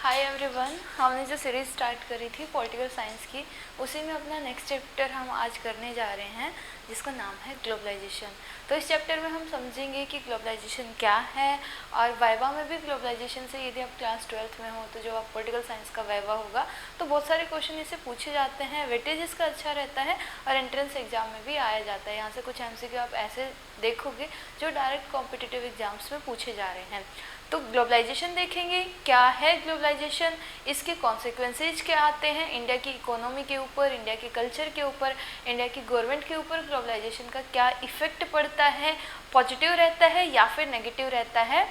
Hi everyone, हमने जो series start करी थी पॉलिटिकल साइंस की, उसी में अपना नेक्स्ट चैप्टर हम आज करने जा रहे हैं, जिसका नाम है ग्लोबलाइजेशन। तो इस चैप्टर में हम समझेंगे कि ग्लोबलाइजेशन क्या है, और वाइवा में भी ग्लोबलाइजेशन से, यदि आप क्लास 12th में हो तो जो आप पॉलिटिकल साइंस का वाइवा होगा तो बहुत सारे क्वेश्चन इससे पूछे जाते हैं। वेटेज इसका अच्छा रहता है और एंट्रेंस एग्जाम में भी आया जाता है। यहाँ से कुछ MCQ आप ऐसे देखोगे जो डायरेक्ट कॉम्पिटिटिव एग्जाम्स में पूछे जा रहे हैं। तो ग्लोबलाइजेशन देखेंगे, क्या है ग्लोबलाइजेशन, इसके कॉन्सिक्वेंसेज क्या आते हैं इंडिया की इकोनॉमी के ऊपर, इंडिया के कल्चर के ऊपर, इंडिया की गवर्नमेंट के ऊपर ग्लोबलाइजेशन का क्या इफेक्ट पड़ता है, पॉजिटिव रहता है या फिर नेगेटिव रहता है।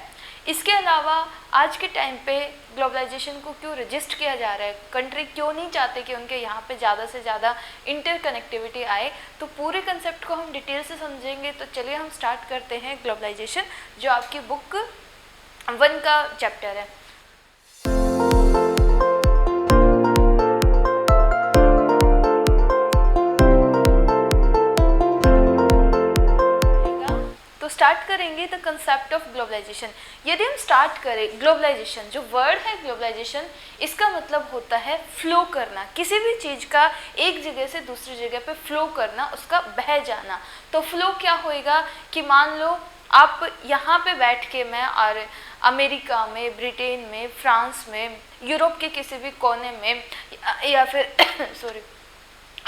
इसके अलावा आज के टाइम पे ग्लोबलाइजेशन को क्यों रजिस्ट किया जा रहा है, कंट्री क्यों नहीं चाहते कि उनके यहाँ पे ज़्यादा से ज़्यादा इंटरकनेक्टिविटी आए, तो पूरे कंसेप्ट को हम डिटेल से समझेंगे। तो चलिए हम स्टार्ट करते हैं ग्लोबलाइजेशन, जो आपकी बुक 1 का चैप्टर है। तो स्टार्ट करेंगे द कंसेप्ट ऑफ ग्लोबलाइजेशन। यदि हम स्टार्ट करें ग्लोबलाइजेशन, जो वर्ड है ग्लोबलाइजेशन, इसका मतलब होता है फ्लो करना, किसी भी चीज़ का एक जगह से दूसरी जगह पे फ्लो करना, उसका बह जाना। तो फ्लो क्या होएगा कि मान लो आप यहाँ पे बैठ के मैं और अमेरिका में, ब्रिटेन में, फ्रांस में, यूरोप के किसी भी कोने में या फिर सॉरी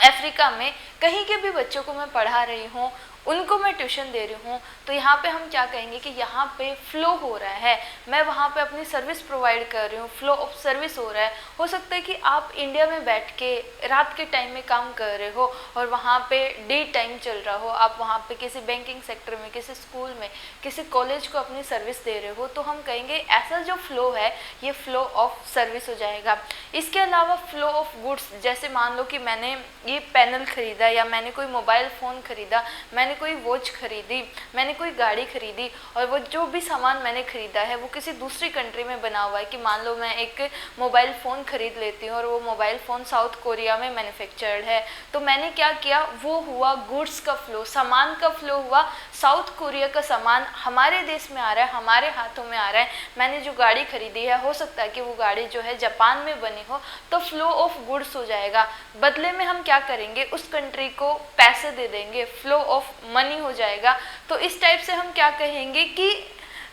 अफ्रीका में कहीं के भी बच्चों को मैं पढ़ा रही हूँ, उनको मैं ट्यूशन दे रही हूँ, तो यहाँ पे हम क्या कहेंगे कि यहाँ पे फ्लो हो रहा है, मैं वहाँ पे अपनी सर्विस प्रोवाइड कर रही हूँ, फ्लो ऑफ सर्विस हो रहा है। हो सकता है कि आप इंडिया में बैठ के रात के टाइम में काम कर रहे हो और वहाँ पे डे टाइम चल रहा हो, आप वहाँ पे किसी बैंकिंग सेक्टर में, किसी स्कूल में, किसी कॉलेज को अपनी सर्विस दे रहे हो, तो हम कहेंगे ऐसा जो फ्लो है ये फ्लो ऑफ सर्विस हो जाएगा। इसके अलावा फ्लो ऑफ गुड्स, जैसे मान लो कि मैंने ये पैनल खरीदा, या मैंने कोई मोबाइल फ़ोन खरीदा, मैंने कोई वॉच खरीदी, मैंने कोई गाड़ी खरीदी, और वो जो भी सामान मैंने खरीदा है वो किसी दूसरी कंट्री में बना हुआ है। कि मान लो मैं एक मोबाइल फ़ोन खरीद लेती हूँ और वो मोबाइल फ़ोन साउथ कोरिया में मैन्युफैक्चर्ड है, तो मैंने क्या किया, वो हुआ गुड्स का फ्लो, सामान का फ्लो हुआ। साउथ कोरिया का सामान हमारे देश में आ रहा है, हमारे हाथों में आ रहा है। मैंने जो गाड़ी खरीदी है, हो सकता है कि वो गाड़ी जो है जापान में बनी हो, तो फ्लो ऑफ गुड्स हो जाएगा। बदले में हम क्या करेंगे, उस कंट्री को पैसे दे देंगे, फ्लो ऑफ मनी हो जाएगा। तो इस टाइप से हम क्या कहेंगे कि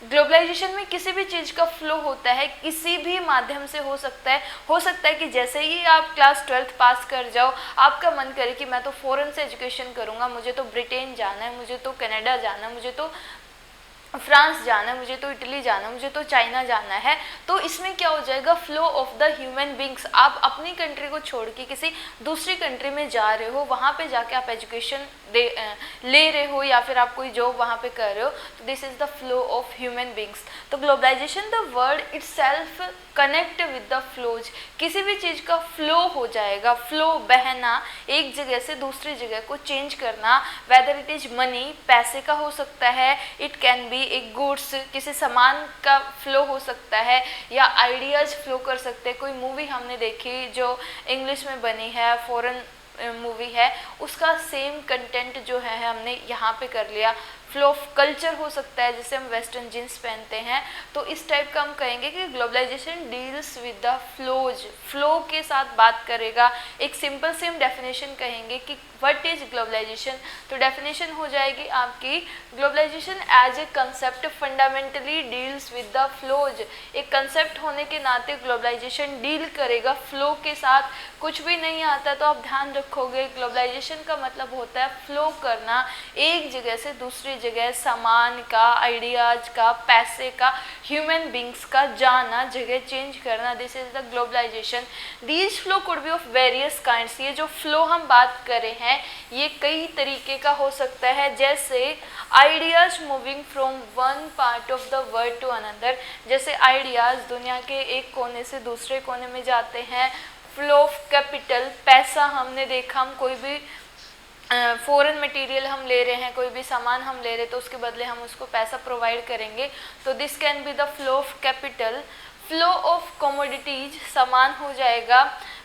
ग्लोबलाइजेशन में किसी भी चीज़ का फ्लो होता है, किसी भी माध्यम से हो सकता है। हो सकता है कि जैसे ही आप क्लास 12th पास कर जाओ, आपका मन करे कि मैं तो फॉरेन से एजुकेशन करूँगा, मुझे तो ब्रिटेन जाना है, मुझे तो कनाडा जाना है, मुझे तो फ्रांस जाना है, मुझे तो इटली जाना है, मुझे तो चाइना जाना है। तो इसमें क्या हो जाएगा, flow of the human beings. आप अपनी कंट्री को छोड़ के किसी दूसरी कंट्री में जा रहे हो, वहाँ पे जाके आप एजुकेशन ले रहे हो, या फिर आप कोई जॉब वहाँ पे कर रहे हो, तो this is the flow of human beings. तो globalisation the word itself connect with the flows, किसी भी चीज़ का फ्लो हो जाएगा। फ्लो बहना, एक जगह से दूसरी जगह को चेंज करना, वेदर इट इज मनी, पैसे का हो सकता है, इट कैन बी एक गुड्स, किसी सामान का फ्लो हो सकता है, या आइडियाज़ फ्लो कर सकते हैं। कोई मूवी हमने देखी जो इंग्लिश में बनी है, फॉरेन मूवी है, उसका सेम कंटेंट जो है हमने यहाँ पे कर लिया। फ्लो ऑफ कल्चर हो सकता है, जैसे हम वेस्टर्न जीन्स पहनते हैं, तो इस टाइप का हम कहेंगे कि globalisation deals with the flows, flow के साथ बात करेगा। एक सिंपल सी हम डेफिनेशन कहेंगे कि व्हाट इज ग्लोबलाइजेशन, तो डेफिनेशन हो जाएगी आपकी, globalisation as a concept fundamentally deals with the flows. एक कंसेप्ट होने के नाते ग्लोबलाइजेशन डील करेगा फ्लो के साथ। कुछ भी नहीं आता तो आप ध्यान रखोगे, ग्लोबलाइजेशन का मतलब होता है फ्लो करना, एक जगह से दूसरी जगह सामान का, आइडियाज का, पैसे का, ह्यूमन बींग्स का जाना, जगह चेंज करना, this is the globalisation. These flow could be of various kinds, ये जो फ्लो हम बात कर रहे हैं ये कई तरीके का हो सकता है, जैसे ideas moving from one part of the world to another, जैसे आइडियाज दुनिया के एक कोने से दूसरे कोने में जाते हैं। फ्लो ऑफ कैपिटल, पैसा हमने देखा, हम कोई भी फॉरेन मटेरियल हम ले रहे हैं, कोई भी सामान हम ले रहे हैं, तो उसके बदले हम उसको पैसा प्रोवाइड करेंगे, तो this can be the flow of capital. Flow of commodities, सामान हो जाएगा।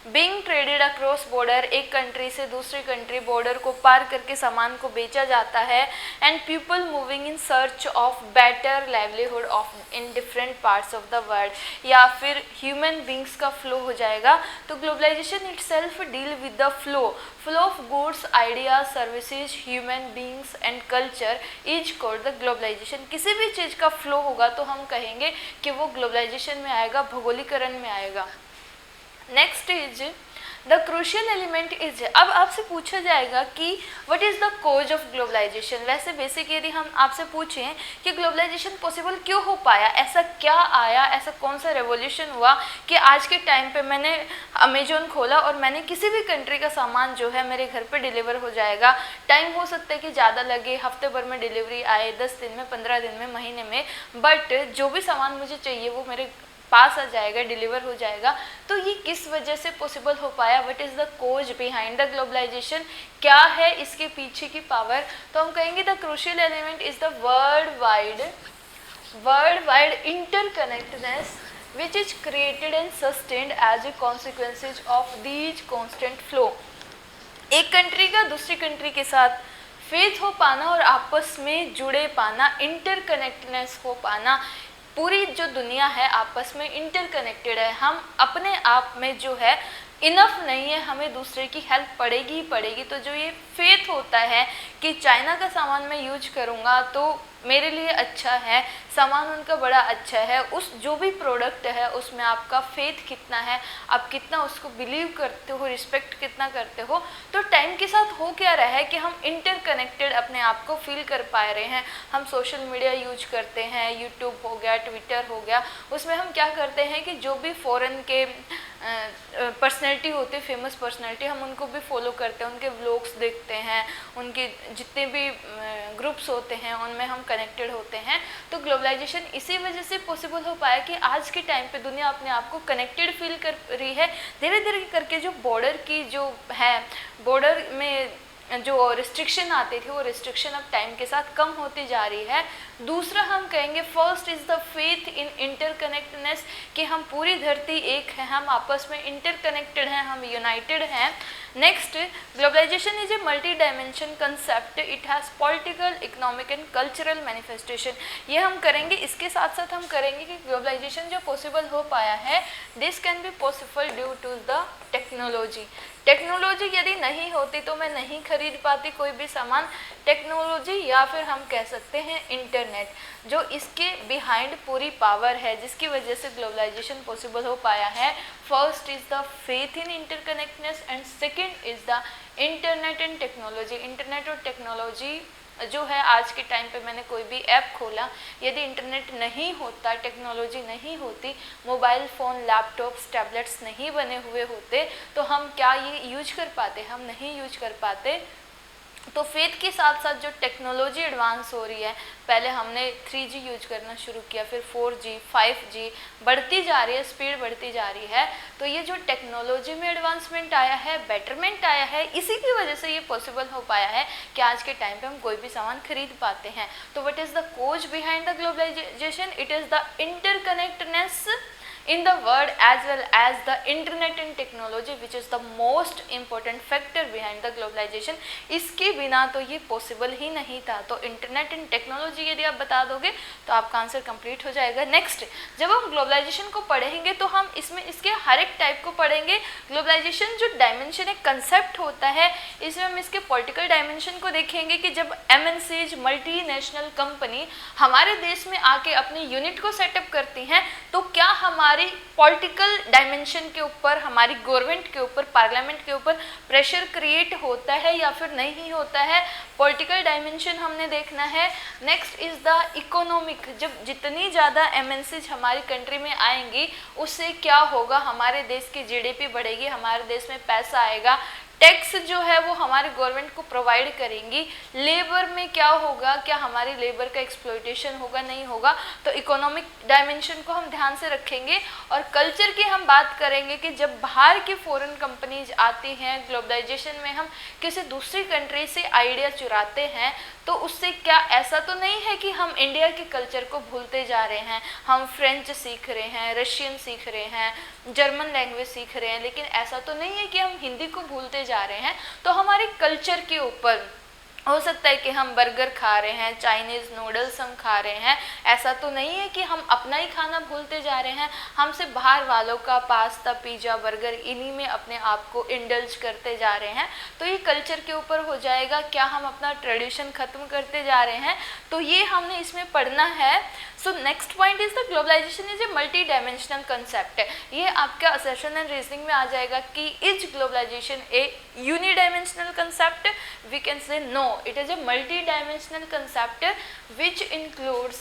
बीइंग ट्रेडेड अक्रॉस बॉर्डर, एक कंट्री से दूसरी कंट्री बॉर्डर को पार करके सामान को बेचा जाता है। And people moving in search of better livelihood of in different parts of the world, या फिर ह्यूमन बींग्स का फ्लो हो जाएगा। तो globalisation itself deal with the flow of goods, ideas, services, human beings and culture is called the globalisation. किसी भी चीज़ का flow होगा तो हम कहेंगे कि वो ग्लोबलाइजेशन में आएगा, भौगोलिकरण में आएगा। Next is the crucial element is, अब आपसे पूछा जाएगा कि what is the cause of globalisation. वैसे बेसिक यदि हम आपसे पूछें कि ग्लोबलाइजेशन पॉसिबल क्यों हो पाया, ऐसा क्या आया, ऐसा कौन सा रेवोल्यूशन हुआ कि आज के टाइम पे मैंने अमेजोन खोला और मैंने किसी भी कंट्री का सामान जो है मेरे घर पे डिलीवर हो जाएगा। टाइम हो सकता है कि ज़्यादा लगे, हफ्ते भर में डिलीवरी आए, 10 दिन में, 15 दिन में, महीने में, बट जो भी सामान मुझे चाहिए वो मेरे पास आ जाएगा, डिलीवर हो जाएगा। तो ये किस वजह से पॉसिबल हो पाया, what is the cause behind the globalisation, क्या है इसके पीछे की पावर। तो हम कहेंगे the crucial element is the world wide interconnectedness which is created and sustained as a consequences of these constant flow। एक कंट्री का दूसरी कंट्री के साथ फेथ हो पाना और आपस में जुड़े पाना, इंटरकनेक्टनेस हो पाना, पूरी जो दुनिया है आपस में इंटरकनेक्टेड है। हम अपने आप में जो है इनफ नहीं है, हमें दूसरे की हेल्प पड़ेगी ही पड़ेगी। तो जो ये फेथ होता है कि चाइना का सामान मैं यूज करूँगा तो मेरे लिए अच्छा है, सामान उनका बड़ा अच्छा है, उस जो भी प्रोडक्ट है उसमें आपका फेथ कितना है, आप कितना उसको बिलीव करते हो, रिस्पेक्ट कितना करते हो। तो टाइम के साथ हो क्या रहा है कि हम इंटरकनेक्टेड अपने आप को फील कर पा रहे हैं। हम सोशल मीडिया यूज करते हैं, यूट्यूब हो गया, ट्विटर हो गया, उसमें हम क्या करते हैं कि जो भी फॉरेन के पर्सनैलिटी होते, फेमस पर्सनैलिटी, हम उनको भी फॉलो करते हैं, उनके व्लॉग्स देखते हैं, उनके जितने भी ग्रुप्स होते हैं उनमें हम कनेक्टेड होते हैं। तो ग्लोबलाइजेशन इसी वजह से पॉसिबल हो पाया कि आज के टाइम पे दुनिया अपने आप को कनेक्टेड फील कर रही है। धीरे धीरे करके जो बॉर्डर की जो है, बॉर्डर में जो रिस्ट्रिक्शन आती थी वो रिस्ट्रिक्शन अब टाइम के साथ कम होती जा रही है। दूसरा हम कहेंगे first is the faith in interconnectedness, कि हम पूरी धरती एक है, हम आपस में इंटरकनेक्टेड हैं, हम यूनाइटेड हैं। Next, globalisation is a multi dimension concept, it has political, economic and cultural manifestation. ये हम करेंगे, इसके साथ साथ हम करेंगे कि ग्लोबलाइजेशन जो पॉसिबल हो पाया है, this can be possible due to the technology. Technology यदि नहीं होती तो मैं नहीं खरीद पाती कोई भी सामान। टेक्नोलॉजी या फिर हम कह सकते हैं इंटरनेट, जो इसके बिहाइंड पूरी पावर है जिसकी वजह से ग्लोबलाइजेशन पॉसिबल हो पाया है। First is the faith in interconnectedness and second is the internet and technology. Internet और टेक्नोलॉजी जो है, आज के टाइम पे मैंने कोई भी ऐप खोला, यदि इंटरनेट नहीं होता, टेक्नोलॉजी नहीं होती, मोबाइल फ़ोन, लैपटॉप्स, टैबलेट्स नहीं बने हुए होते, तो हम क्या ये यूज कर पाते, हम नहीं यूज कर पाते। तो फेथ के साथ साथ जो टेक्नोलॉजी एडवांस हो रही है, पहले हमने 3G यूज करना शुरू किया, फिर 4G, 5G बढ़ती जा रही है, स्पीड बढ़ती जा रही है। तो ये जो टेक्नोलॉजी में एडवांसमेंट आया है, बेटरमेंट आया है, इसी की वजह से ये पॉसिबल हो पाया है कि आज के टाइम पे हम कोई भी सामान खरीद पाते हैं। तो what is the cause behind the globalisation, it is the interconnectedness in the world as well as the internet and technology which is the most important factor behind the globalization। इसके बिना तो ये पॉसिबल ही नहीं था। तो internet and technology यदि आप बता दोगे तो आपका आंसर कंप्लीट हो जाएगा। नेक्स्ट, जब हम ग्लोबलाइजेशन को पढ़ेंगे तो हम इसमें इसके हर एक टाइप को पढ़ेंगे। ग्लोबलाइजेशन जो डायमेंशन एक कंसेप्ट होता है, इसमें हम इसके पॉलिटिकल डायमेंशन को देखेंगे कि जब MNCs, मल्टीनेशनल कंपनी हमारे देश में आके अपनी यूनिट को सेटअप करती हैं, तो क्या हमारी पॉलिटिकल डायमेंशन के ऊपर, हमारी गवर्नमेंट के ऊपर, पार्लियामेंट के ऊपर प्रेशर क्रिएट होता है या फिर नहीं होता है। पॉलिटिकल डायमेंशन हमने देखना है। नेक्स्ट इज़ द इकोनॉमिक, जब जितनी ज़्यादा MNCs हमारी कंट्री में आएंगी उससे क्या होगा, हमारे देश की GDP बढ़ेगी, हमारे देश में पैसा आएगा, टैक्स जो है वो हमारे गवर्नमेंट को प्रोवाइड करेंगी, लेबर में क्या होगा, क्या हमारी लेबर का एक्सप्लॉयटेशन होगा, नहीं होगा, तो इकोनॉमिक डायमेंशन को हम ध्यान से रखेंगे। और कल्चर की हम बात करेंगे कि जब बाहर की फॉरेन कंपनीज आती हैं, ग्लोबलाइजेशन में हम किसी दूसरी कंट्री से आइडिया चुराते हैं, तो उससे क्या ऐसा तो नहीं है कि हम इंडिया के कल्चर को भूलते जा रहे हैं, हम फ्रेंच सीख रहे हैं, रशियन सीख रहे हैं, जर्मन लैंग्वेज सीख रहे हैं, लेकिन ऐसा तो नहीं है कि हम हिंदी को भूलते जा रहे हैं। तो हमारे कल्चर के ऊपर हो सकता है कि हम बर्गर खा रहे हैं, चाइनीज़ नूडल्स हम खा रहे हैं, ऐसा तो नहीं है कि हम अपना ही खाना भूलते जा रहे हैं, हमसे बाहर वालों का पास्ता, पिज़्ज़ा, बर्गर, इन्हीं में अपने आप को इंडल्ज करते जा रहे हैं। तो ये कल्चर के ऊपर हो जाएगा, क्या हम अपना ट्रेडिशन ख़त्म करते जा रहे हैं, तो ये हमने इसमें पढ़ना है। So next point is the globalisation is a multi dimensional concept. ये आपका असर्शन एंड रीजनिंग में आ जाएगा कि is globalisation a unidimensional concept, we can say no, it is a multi-dimensional concept which includes,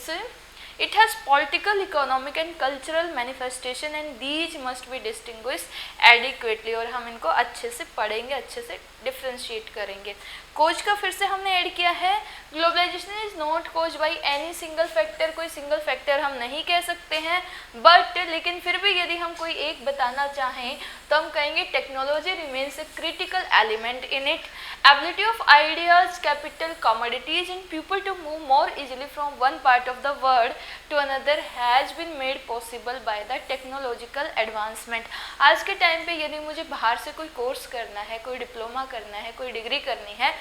it has political, economic and cultural manifestation and these must be distinguished adequately। और हम इनको अच्छे से पढ़ेंगे, अच्छे से डिफ्रेंशिएट करेंगे। कोज का फिर से हमने ऐड किया है, globalisation is not cause by any single factor, कोई सिंगल फैक्टर हम नहीं कह सकते हैं, बट लेकिन फिर भी यदि हम कोई एक बताना चाहें तो हम कहेंगे technology remains a critical element in it, ability of ideas, capital, commodities and people to move more easily from one part of the world to another has been made possible by the technological advancement. आज के time पे यदि मुझे बाहर से कोई course करना है, कोई डिप्लोमा करना है, कोई डिग्री करनी है,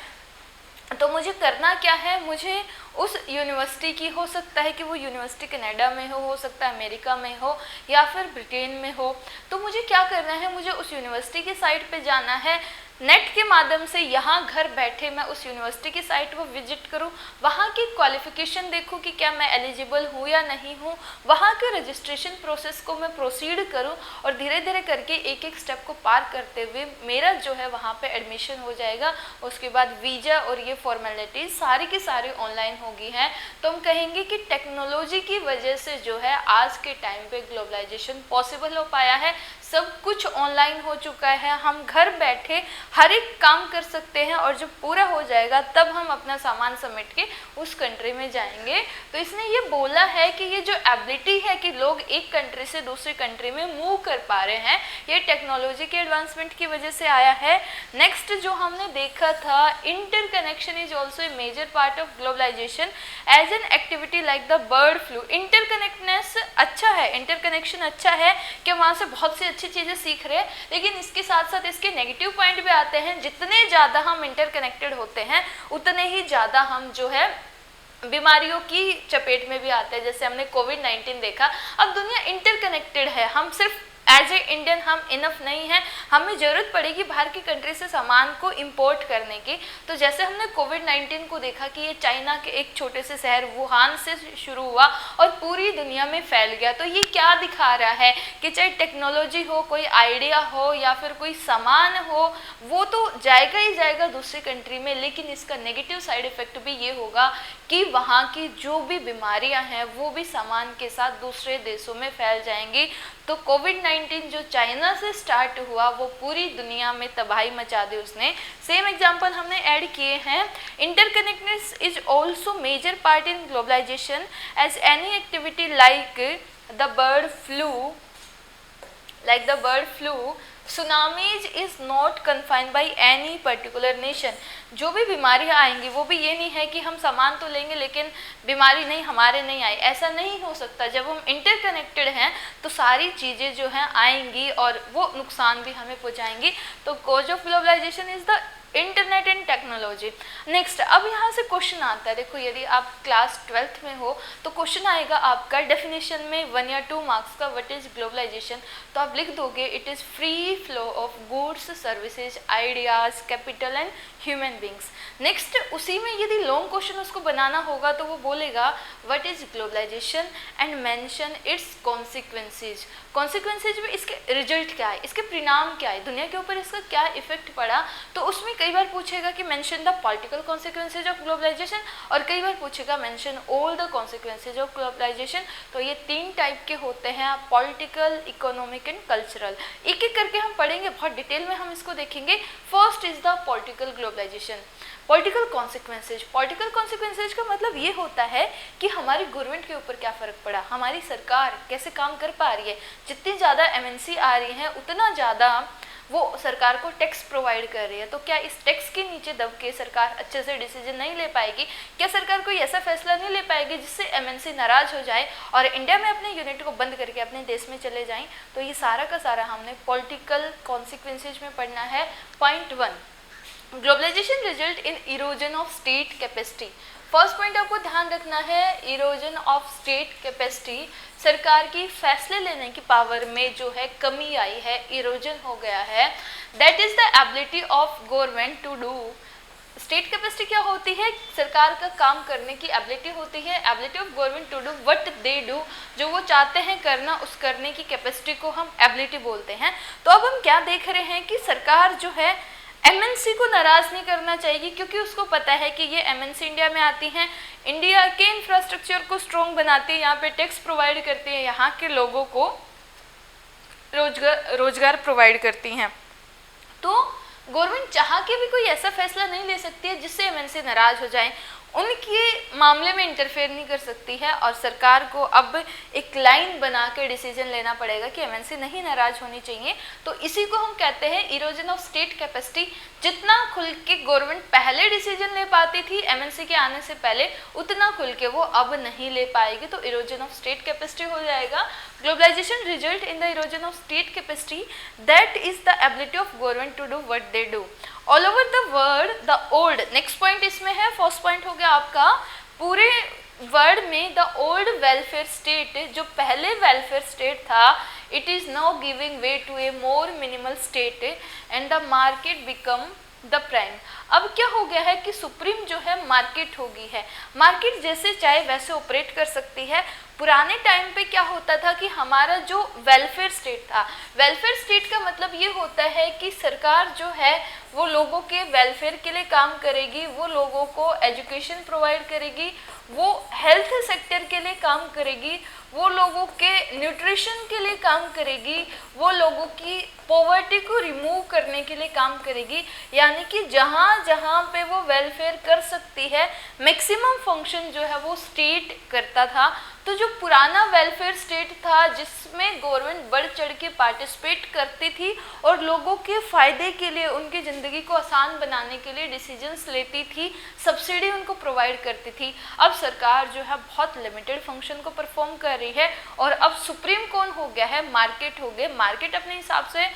तो मुझे करना क्या है, मुझे उस यूनिवर्सिटी की, हो सकता है कि वो यूनिवर्सिटी कनाडा में हो सकता है अमेरिका में हो या फिर ब्रिटेन में हो, तो मुझे क्या करना है, मुझे उस यूनिवर्सिटी की साइट पे जाना है, नेट के माध्यम से यहाँ घर बैठे मैं उस यूनिवर्सिटी की साइट को विजिट करूँ, वहाँ की क्वालिफिकेशन देखूँ कि क्या मैं एलिजिबल हूँ या नहीं हूँ, वहाँ के रजिस्ट्रेशन प्रोसेस को मैं प्रोसीड करूँ और धीरे धीरे करके एक एक स्टेप को पार करते हुए मेरा जो है वहाँ पे एडमिशन हो जाएगा। उसके बाद वीज़ा और ये फॉर्मेलिटीज सारी की सारी ऑनलाइन होगी हैं। तो हम कहेंगे कि टेक्नोलॉजी की वजह से जो है आज के टाइम पे ग्लोबलाइजेशन पॉसिबल हो पाया है, सब कुछ ऑनलाइन हो चुका है, हम घर बैठे हर एक काम कर सकते हैं और जब पूरा हो जाएगा तब हम अपना सामान समेट के उस कंट्री में जाएंगे। तो इसने ये बोला है कि ये जो एबिलिटी है कि लोग एक कंट्री से दूसरी कंट्री में मूव कर पा रहे हैं, ये टेक्नोलॉजी के एडवांसमेंट की वजह से आया है। नेक्स्ट जो हमने देखा था, interconnection is also a major part of globalisation as an activity like the bird flu. Interconnectedness अच्छा है, इंटरकनेक्शन अच्छा है कि वहाँ से बहुत सी अच्छी चीज़ें सीख रहे हैं, लेकिन इसके साथ साथ इसके नेगेटिव पॉइंट भी आते हैं। जितने ज़्यादा हम इंटरकनेक्टेड होते हैं उतने ही ज़्यादा हम जो है बीमारियों की चपेट में भी आते हैं। जैसे हमने कोविड-19 देखा, अब दुनिया इंटरकनेक्टेड है, हम सिर्फ एज ए इंडियन हम इनफ नहीं है, हमें ज़रूरत पड़ेगी बाहर की कंट्री से सामान को इंपोर्ट करने की। तो जैसे हमने कोविड-19 को देखा कि ये चाइना के एक छोटे से शहर वुहान से शुरू हुआ और पूरी दुनिया में फैल गया, तो ये क्या दिखा रहा है कि चाहे टेक्नोलॉजी हो, कोई आइडिया हो या फिर कोई सामान हो, वो तो जाएगा ही जाएगा दूसरी कंट्री में, लेकिन इसका नेगेटिव साइड इफ़ेक्ट भी ये होगा कि वहाँ की जो भी बीमारियाँ हैं वो भी सामान के साथ दूसरे देशों में फैल जाएंगी। तो कोविड-19 जो चाइना से स्टार्ट हुआ वो पूरी दुनिया में तबाही मचा दी उसने। सेम एग्जांपल हमने ऐड किए हैं। Interconnectedness is also major part in globalisation as any activity like the bird flu, tsunamis is not confined by any particular nation. जो भी बीमारियाँ आएंगी वो भी ये नहीं है कि हम सामान तो लेंगे लेकिन बीमारी नहीं हमारे नहीं आई, ऐसा नहीं हो सकता। जब हम इंटरकनेक्टेड हैं तो सारी चीज़ें जो हैं आएंगी और वो नुकसान भी हमें पहुँचाएंगी। तो cause of globalisation is the internet and technology. Next, अब यहाँ से क्वेश्चन आता है, देखो यदि आप क्लास 12th में हो तो क्वेश्चन आएगा आपका डेफिनेशन में 1 या 2 मार्क्स का, व्हाट इज ग्लोबलाइजेशन। तो आप लिख दोगे it is free flow of goods, services, ideas, capital and human beings. Next, उसी में यदि लॉन्ग क्वेश्चन उसको बनाना होगा तो वो बोलेगा what is globalisation and mention its consequences. Consequences में इसके रिजल्ट क्या है, इसके परिणाम क्या है, दुनिया के ऊपर इसका क्या इफेक्ट पड़ा। तो उसमें कई बार पूछेगा कि mention the political consequences of globalisation, और कई बार पूछेगा mention all the consequences of globalisation. तो ये 3 टाइप के होते हैं, पॉलिटिकल, इकोनॉमिक एंड कल्चरल। एक एक करके हम पढ़ेंगे, बहुत डिटेल में हम इसको देखेंगे। First is the political globalisation. Political consequences, political consequences का मतलब ये होता है कि हमारी गवर्नमेंट के ऊपर क्या फ़र्क पड़ा, हमारी सरकार कैसे काम कर पा रही है। जितनी ज़्यादा एमएनसी आ रही हैं उतना ज़्यादा वो सरकार को टैक्स प्रोवाइड कर रही है, तो क्या इस टैक्स के नीचे दब के सरकार अच्छे से डिसीजन नहीं ले पाएगी? क्या सरकार कोई ऐसा फैसला नहीं ले पाएगी जिससे एमएनसी नाराज हो जाए और इंडिया में अपने यूनिट को बंद करके अपने देश में चले जाएं? तो ये सारा का सारा हमने पॉलिटिकल कॉन्सिक्वेंसेज में पढ़ना है। Point 1, globalisation result in erosion of state capacity. First point आपको ध्यान रखना है, इरोजन ऑफ स्टेट कैपेसिटी, सरकार की फैसले लेने की पावर में जो है कमी आई है, इरोजन हो गया है। That is the ability of government to do. State capacity क्या होती है? सरकार का काम करने की एबिलिटी होती है, ability of government to do what they do, जो वो चाहते हैं करना, उस करने की कैपेसिटी को हम एबिलिटी बोलते हैं। तो अब हम क्या देख रहे हैं कि सरकार जो है एमएनसी को नाराज नहीं करना चाहिए, क्योंकि उसको पता है कि ये एमएनसी इंडिया में आती हैं, इंडिया के इंफ्रास्ट्रक्चर को स्ट्रॉन्ग बनाती है, यहाँ पे टैक्स प्रोवाइड करती है, यहाँ के लोगों को रोजगार प्रोवाइड करती हैं। तो गवर्नमेंट चाह के भी कोई ऐसा फैसला नहीं ले सकती है जिससे एमएनसी नाराज हो जाए, उनके मामले में इंटरफेयर नहीं कर सकती है, और सरकार को अब एक लाइन बना के डिसीजन लेना पड़ेगा कि एमएनसी नहीं नाराज होनी चाहिए। तो इसी को हम कहते हैं इरोजन ऑफ स्टेट कैपेसिटी। जितना खुल के गवर्नमेंट पहले डिसीजन ले पाती थी एमएनसी के आने से पहले, उतना खुल के वो अब नहीं ले पाएगी, तो इरोजन ऑफ स्टेट कैपेसिटी हो जाएगा। Globalisation result in the erosion of state capacity, that is the ability of government to do what they do all over the world. The old, next point इसमें है, first point हो गया आपका, पूरे world में the old welfare state, जो पहले welfare state था, it is now giving way to a more minimal state and the market become the prime. अब क्या हो गया है कि सुप्रीम जो है मार्केट हो गई है, मार्केट जैसे चाहे वैसे ऑपरेट कर सकती है। पुराने टाइम पे क्या होता था कि हमारा जो वेलफेयर स्टेट था, वेलफेयर स्टेट का मतलब ये होता है कि सरकार जो है वो लोगों के वेलफेयर के लिए काम करेगी, वो लोगों को एजुकेशन प्रोवाइड करेगी, वो हेल्थ सेक्टर के लिए काम करेगी, वो लोगों के न्यूट्रिशन के लिए काम करेगी, वो लोगों की पॉवर्टी को रिमूव करने के लिए काम करेगी। यानी कि जहाँ जहाँ पे वो वेलफेयर कर सकती है, मैक्सिमम फंक्शन जो है वो स्टेट करता था। तो जो पुराना वेलफेयर स्टेट था जिसमें गवर्नमेंट बढ़ चढ़ के पार्टिसिपेट करती थी और लोगों के फ़ायदे के लिए, उनकी ज़िंदगी को आसान बनाने के लिए डिसीजंस लेती थी, सब्सिडी उनको प्रोवाइड करती थी। अब सरकार जो है बहुत लिमिटेड फंक्शन को परफॉर्म कर रही है, और अब सुप्रीम कौन हो गया है? मार्केट हो गए। मार्केट अपने हिसाब से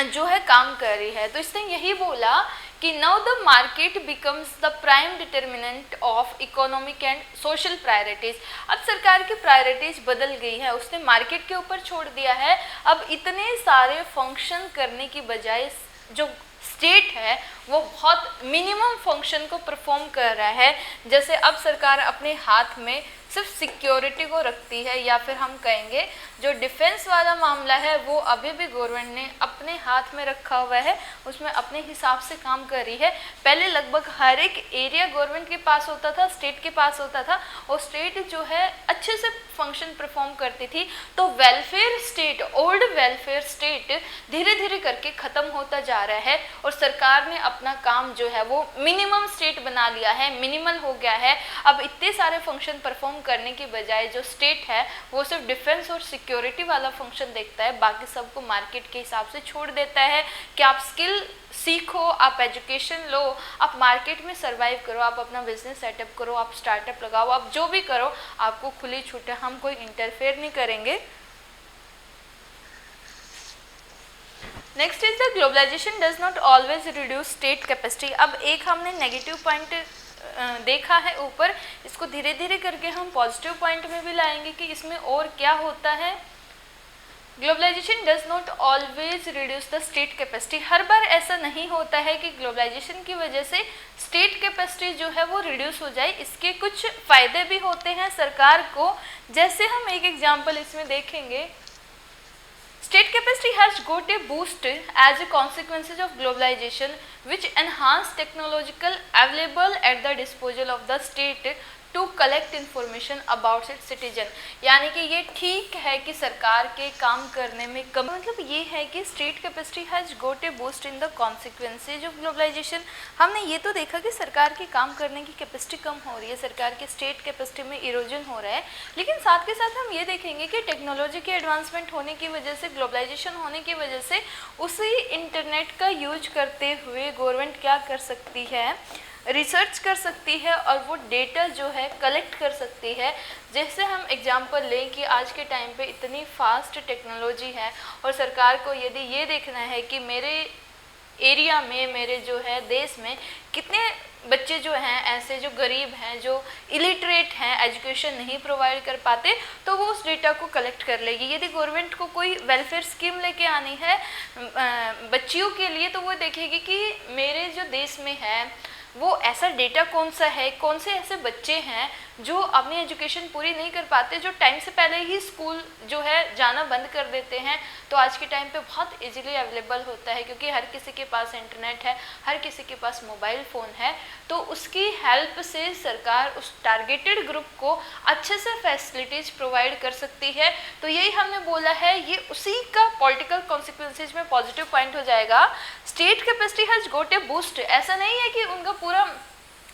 जो है काम कर रही है। तो इसने यही बोला कि now the market becomes the prime determinant of economic and social priorities. अब सरकार की प्रायोरिटीज बदल गई है, उसने मार्केट के ऊपर छोड़ दिया है। अब इतने सारे फंक्शन करने की बजाय जो स्टेट है वो बहुत मिनिमम फंक्शन को परफॉर्म कर रहा है। जैसे अब सरकार अपने हाथ में सिर्फ सिक्योरिटी को रखती है, या फिर हम कहेंगे जो डिफेंस वाला मामला है वो अभी भी गवर्नमेंट ने अपने हाथ में रखा हुआ है, उसमें अपने हिसाब से काम कर रही है। पहले लगभग हर एक एरिया गवर्नमेंट के पास होता था, स्टेट के पास होता था, और स्टेट जो है अच्छे से फंक्शन परफॉर्म करती थी। तो welfare state, old welfare state धीरे धीरे करके ख़त्म होता जा रहा है, और सरकार ने अपना काम जो है वो मिनिमम स्टेट बना लिया है, मिनिमल हो गया है। अब इतने सारे फंक्शन परफॉर्म करने की बजाय जो स्टेट है वो सिर्फ डिफेंस और सिक्योरिटी वाला फंक्शन देखता है, बाकी सबको मार्केट के हिसाब से छोड़ देता है कि आप स्किल सीखो, आप एजुकेशन लो, आप मार्केट में सर्वाइव करो, आप अपना बिजनेस सेटअप करो, आप स्टार्टअप लगाओ, आप जो भी करो आपको खुली छूट है, हम कोई इंटरफेयर नहीं करेंगे। Next is the globalisation does not always reduce state capacity. अब एक हमने नेगेटिव पॉइंट देखा है ऊपर, इसको धीरे धीरे करके हम पॉजिटिव पॉइंट में भी लाएंगे कि इसमें और क्या होता है। Globalisation does not always reduce the state capacity. हर बार ऐसा नहीं होता है कि ग्लोबलाइजेशन की वजह से स्टेट कैपेसिटी जो है वो रिड्यूस हो जाए, इसके कुछ फ़ायदे भी होते हैं सरकार को। जैसे हम एक एग्जांपल इसमें देखेंगे, state capacity has got a boost as a consequences of globalization, which enhance technological available at the disposal of the state to collect information about its citizen. यानी कि ये ठीक है कि सरकार के काम करने में कम, मतलब ये है कि state capacity has got a boost in the consequences of globalisation. हमने ये तो देखा कि सरकार के काम करने की कैपेसिटी कम हो रही है, सरकार के स्टेट कैपेसिटी में इरोजन हो रहा है, लेकिन साथ के साथ हम ये देखेंगे कि टेक्नोलॉजी के एडवांसमेंट होने की वजह से, ग्लोबलाइजेशन होने की वजह से उसी इंटरनेट का यूज करते हुए गवर्नमेंट क्या कर सकती है, रिसर्च कर सकती है और वो डेटा जो है कलेक्ट कर सकती है। जैसे हम एग्जांपल लें कि आज के टाइम पे इतनी फास्ट टेक्नोलॉजी है और सरकार को यदि ये देखना है कि मेरे एरिया में, मेरे जो है देश में कितने बच्चे जो हैं ऐसे जो गरीब हैं, जो इलिटरेट हैं, एजुकेशन नहीं प्रोवाइड कर पाते, तो वो उस डेटा को कलेक्ट कर लेगी। यदि गवर्नमेंट को कोई वेलफेयर स्कीम लेके आनी है बच्चियों के लिए, तो वो देखेगी कि मेरे जो देश में है वो ऐसा डेटा कौन सा है, कौन से ऐसे बच्चे हैं जो अपनी एजुकेशन पूरी नहीं कर पाते, जो टाइम से पहले ही स्कूल जो है जाना बंद कर देते हैं। तो आज के टाइम पे बहुत इजीली अवेलेबल होता है क्योंकि हर किसी के पास इंटरनेट है, हर किसी के पास मोबाइल फ़ोन है, तो उसकी हेल्प से सरकार उस टारगेटेड ग्रुप को अच्छे से फैसिलिटीज़ प्रोवाइड कर सकती है। तो यही हमने बोला है, ये उसी का पॉलिटिकल कॉन्सिक्वेंसेज में पॉजिटिव पॉइंट हो जाएगा। State capacity has got a boost, ऐसा नहीं है कि उनका पूरा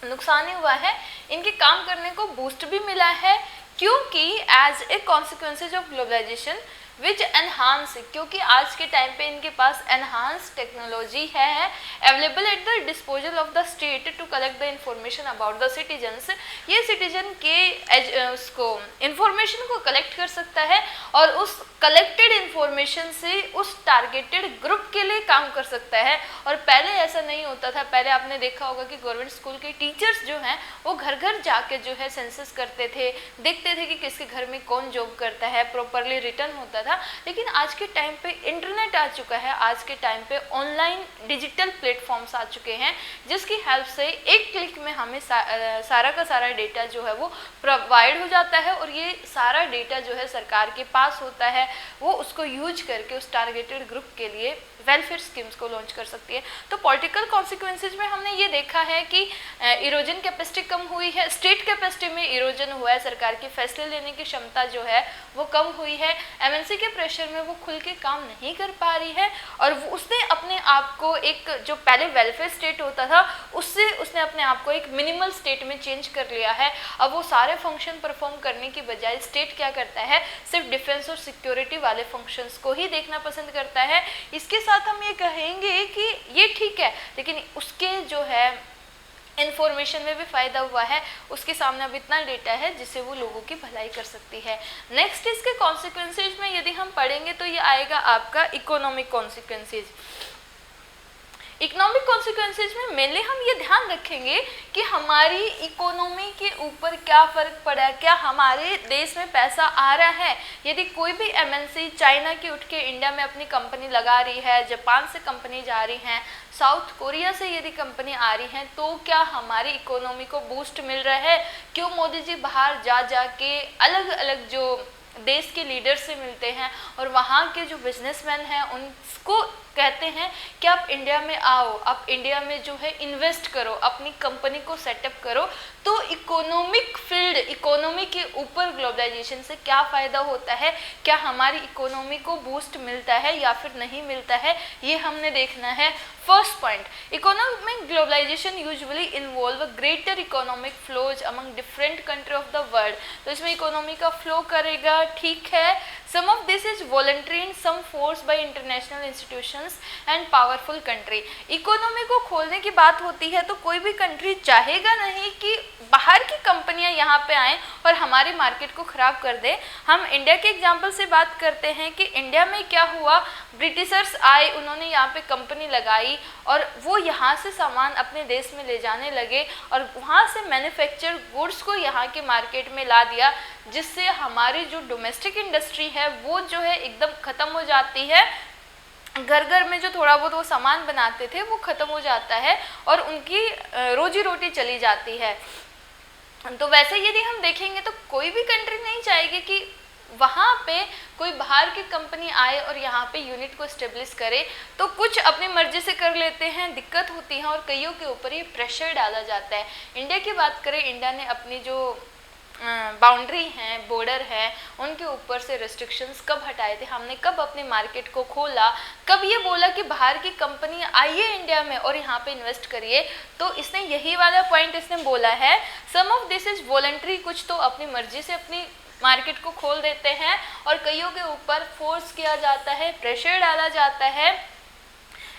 नुकसान ही हुआ है, इनके काम करने को बूस्ट भी मिला है, क्योंकि as a consequences of globalisation which enhance, क्योंकि आज के टाइम पे इनके पास एनहांस टेक्नोलॉजी है available at the disposal of the state to collect the information about the citizens. ये सिटीजन के उसको इंफॉर्मेशन को कलेक्ट कर सकता है और उस कलेक्टेड इंफॉर्मेशन से उस टारगेटेड ग्रुप के लिए काम कर सकता है। और पहले ऐसा नहीं होता था, पहले आपने देखा होगा कि गवर्नमेंट स्कूल के टीचर्स जो हैं वो घर घर जाके जो है सेंसस करते थे, देखते थे कि किसके घर में कौन जॉब करता है, प्रॉपरली रिटर्न होता था। लेकिन आज के टाइम पे इंटरनेट आ चुका है, आज के टाइम पे ऑनलाइन डिजिटल प्लेटफॉर्म्स आ चुके हैं, जिसकी हेल्प से एक क्लिक में हमें सारा का सारा डेटा जो है वो प्रोवाइड हो जाता है और ये सारा डेटा जो है सरकार के पास होता है, वो उसको यूज करके उस टारगेटेड ग्रुप के लिए वेलफेयर स्कीम्स को लॉन्च कर सकती है। तो पॉलिटिकल कॉन्सिक्वेंसेज में हमने ये देखा है कि इरोजन कैपेसिटी कम हुई है, स्टेट कैपेसिटी में इरोजन हुआ है, सरकार की फैसले लेने की क्षमता जो है वो कम हुई है, एमएनसी के प्रेशर में वो खुल के काम नहीं कर पा रही है और उसने अपने आप को एक जो पहले वेलफेयर स्टेट होता था उससे उसने अपने आप को एक मिनिमल स्टेट में चेंज कर लिया है। अब वो सारे फंक्शन परफॉर्म करने की बजाय स्टेट क्या करता है, सिर्फ डिफेंस और सिक्योरिटी वाले फंक्शंस को ही देखना पसंद करता है। इसके साथ हम ये कहेंगे कि ये ठीक है, लेकिन उसके जो है इन्फॉर्मेशन में भी फ़ायदा हुआ है, उसके सामने अब इतना डेटा है जिससे वो लोगों की भलाई कर सकती है। नेक्स्ट इसके कॉन्सिक्वेंसेज में यदि हम पढ़ेंगे तो ये आएगा आपका इकोनॉमिक कॉन्सिक्वेंसेज। इकोनॉमिक कॉन्सिक्वेंसेज में मेनली हम ये ध्यान रखेंगे कि हमारी इकोनॉमी के ऊपर क्या फ़र्क पड़ा है, क्या हमारे देश में पैसा आ रहा है। यदि कोई भी एमएनसी चाइना की उठ के इंडिया में अपनी कंपनी लगा रही है, जापान से कंपनी जा रही हैं, साउथ कोरिया से यदि कंपनी आ रही हैं, तो क्या हमारी इकोनॉमी को बूस्ट मिल रहा है? क्यों मोदी जी बाहर जा के अलग अलग जो देश के लीडर से मिलते हैं और वहाँ के जो बिजनेसमैन हैं उनको कहते हैं कि आप इंडिया में आओ, आप इंडिया में जो है इन्वेस्ट करो, अपनी कंपनी को सेटअप करो। तो इकोनॉमिक फील्ड, इकोनॉमी के ऊपर ग्लोबलाइजेशन से क्या फ़ायदा होता है, क्या हमारी इकोनॉमी को बूस्ट मिलता है या फिर नहीं मिलता है, ये हमने देखना है। First point, economic globalisation usually involve greater economic flows among different country of the world. तो इसमें इकोनॉमी का फ्लो करेगा, ठीक है। Some of this is voluntary in some force by international institutions and powerful country. Economy को खोलने की बात होती है तो कोई भी कंट्री चाहेगा नहीं कि बाहर की कंपनियां यहाँ पे आएँ और हमारी मार्केट को ख़राब कर दे। हम इंडिया के एग्जाम्पल से बात करते हैं कि इंडिया में क्या हुआ, ब्रिटिशर्स आए, उन्होंने यहाँ पे कंपनी लगाई और वो यहाँ से सामान अपने देश में ले जाने लगे और वहाँ से मैन्युफैक्चर गुड्स को यहाँ के मार्केट में ला दिया, जिससे हमारी जो डोमेस्टिक इंडस्ट्री है वो जो है एकदम ख़त्म हो जाती है। घर घर में जो थोड़ा बहुत वो सामान बनाते थे वो ख़त्म हो जाता है और उनकी रोजी रोटी चली जाती है। तो वैसे यदि हम देखेंगे तो कोई भी कंट्री नहीं चाहेगी कि वहाँ पे कोई बाहर की कंपनी आए और यहाँ पे यूनिट को स्टेब्लिश करे तो कुछ अपनी मर्जी से कर लेते हैं, दिक्कत होती है और कईयों के ऊपर ये प्रेशर डाला जाता है। इंडिया की बात करें, इंडिया ने अपनी जो बाउंड्री हैं, बॉर्डर है, उनके ऊपर से रिस्ट्रिक्शंस कब हटाए थे, हमने कब अपने मार्केट को खोला, कब ये बोला कि बाहर की कंपनी आइए इंडिया में और यहाँ पे इन्वेस्ट करिए, तो इसने यही वाला पॉइंट इसने बोला है, some of this is voluntary, कुछ तो अपनी मर्जी से अपनी मार्केट को खोल देते हैं और कईयों के ऊपर फोर्स किया जाता है, प्रेशर डाला जाता है,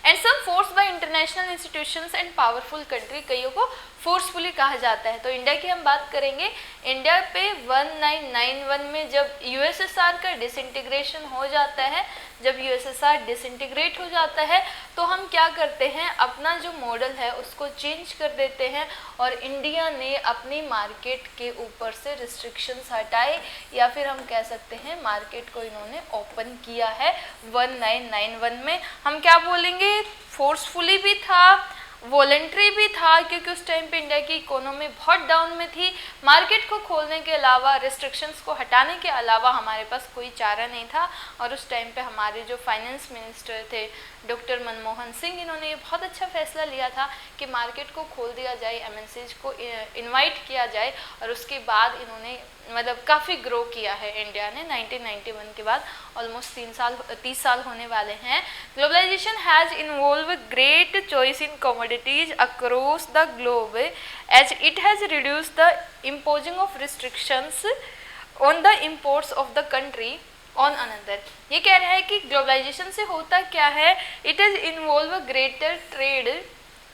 and some force by international institutions and powerful country, कईयों को फोर्सफुली कहा जाता है। तो इंडिया की हम बात करेंगे, इंडिया पे 1991 में जब यूएसएसआर का डिसइंटीग्रेशन हो जाता है, जब यूएसएसआर डिसइंटीग्रेट हो जाता है तो हम क्या करते हैं, अपना जो मॉडल है उसको चेंज कर देते हैं और इंडिया ने अपनी मार्केट के ऊपर से रिस्ट्रिक्शंस हटाए, या फिर हम कह सकते हैं मार्केट को इन्होंने ओपन किया है 1991 में। हम क्या बोलेंगे, फोर्सफुली भी था, वॉलंटरी भी था, क्योंकि उस टाइम पे इंडिया की इकोनॉमी बहुत डाउन में थी, मार्केट को खोलने के अलावा, रिस्ट्रिक्शंस को हटाने के अलावा हमारे पास कोई चारा नहीं था। और उस टाइम पे हमारे जो फाइनेंस मिनिस्टर थे डॉक्टर मनमोहन सिंह, इन्होंने ये बहुत अच्छा फैसला लिया था कि मार्केट को खोल दिया जाए, एमएनसीज को इनवाइट किया जाए, और उसके बाद इन्होंने मतलब काफ़ी ग्रो किया है इंडिया ने। 1991 के बाद ऑलमोस्ट 30 साल होने वाले हैं। Globalisation has involve great choice in commodities across the globe as it has reduce the imposing of restrictions on the imports of the country on another. ये कह रहा है कि ग्लोबलाइजेशन से होता क्या है, it is involve greater trade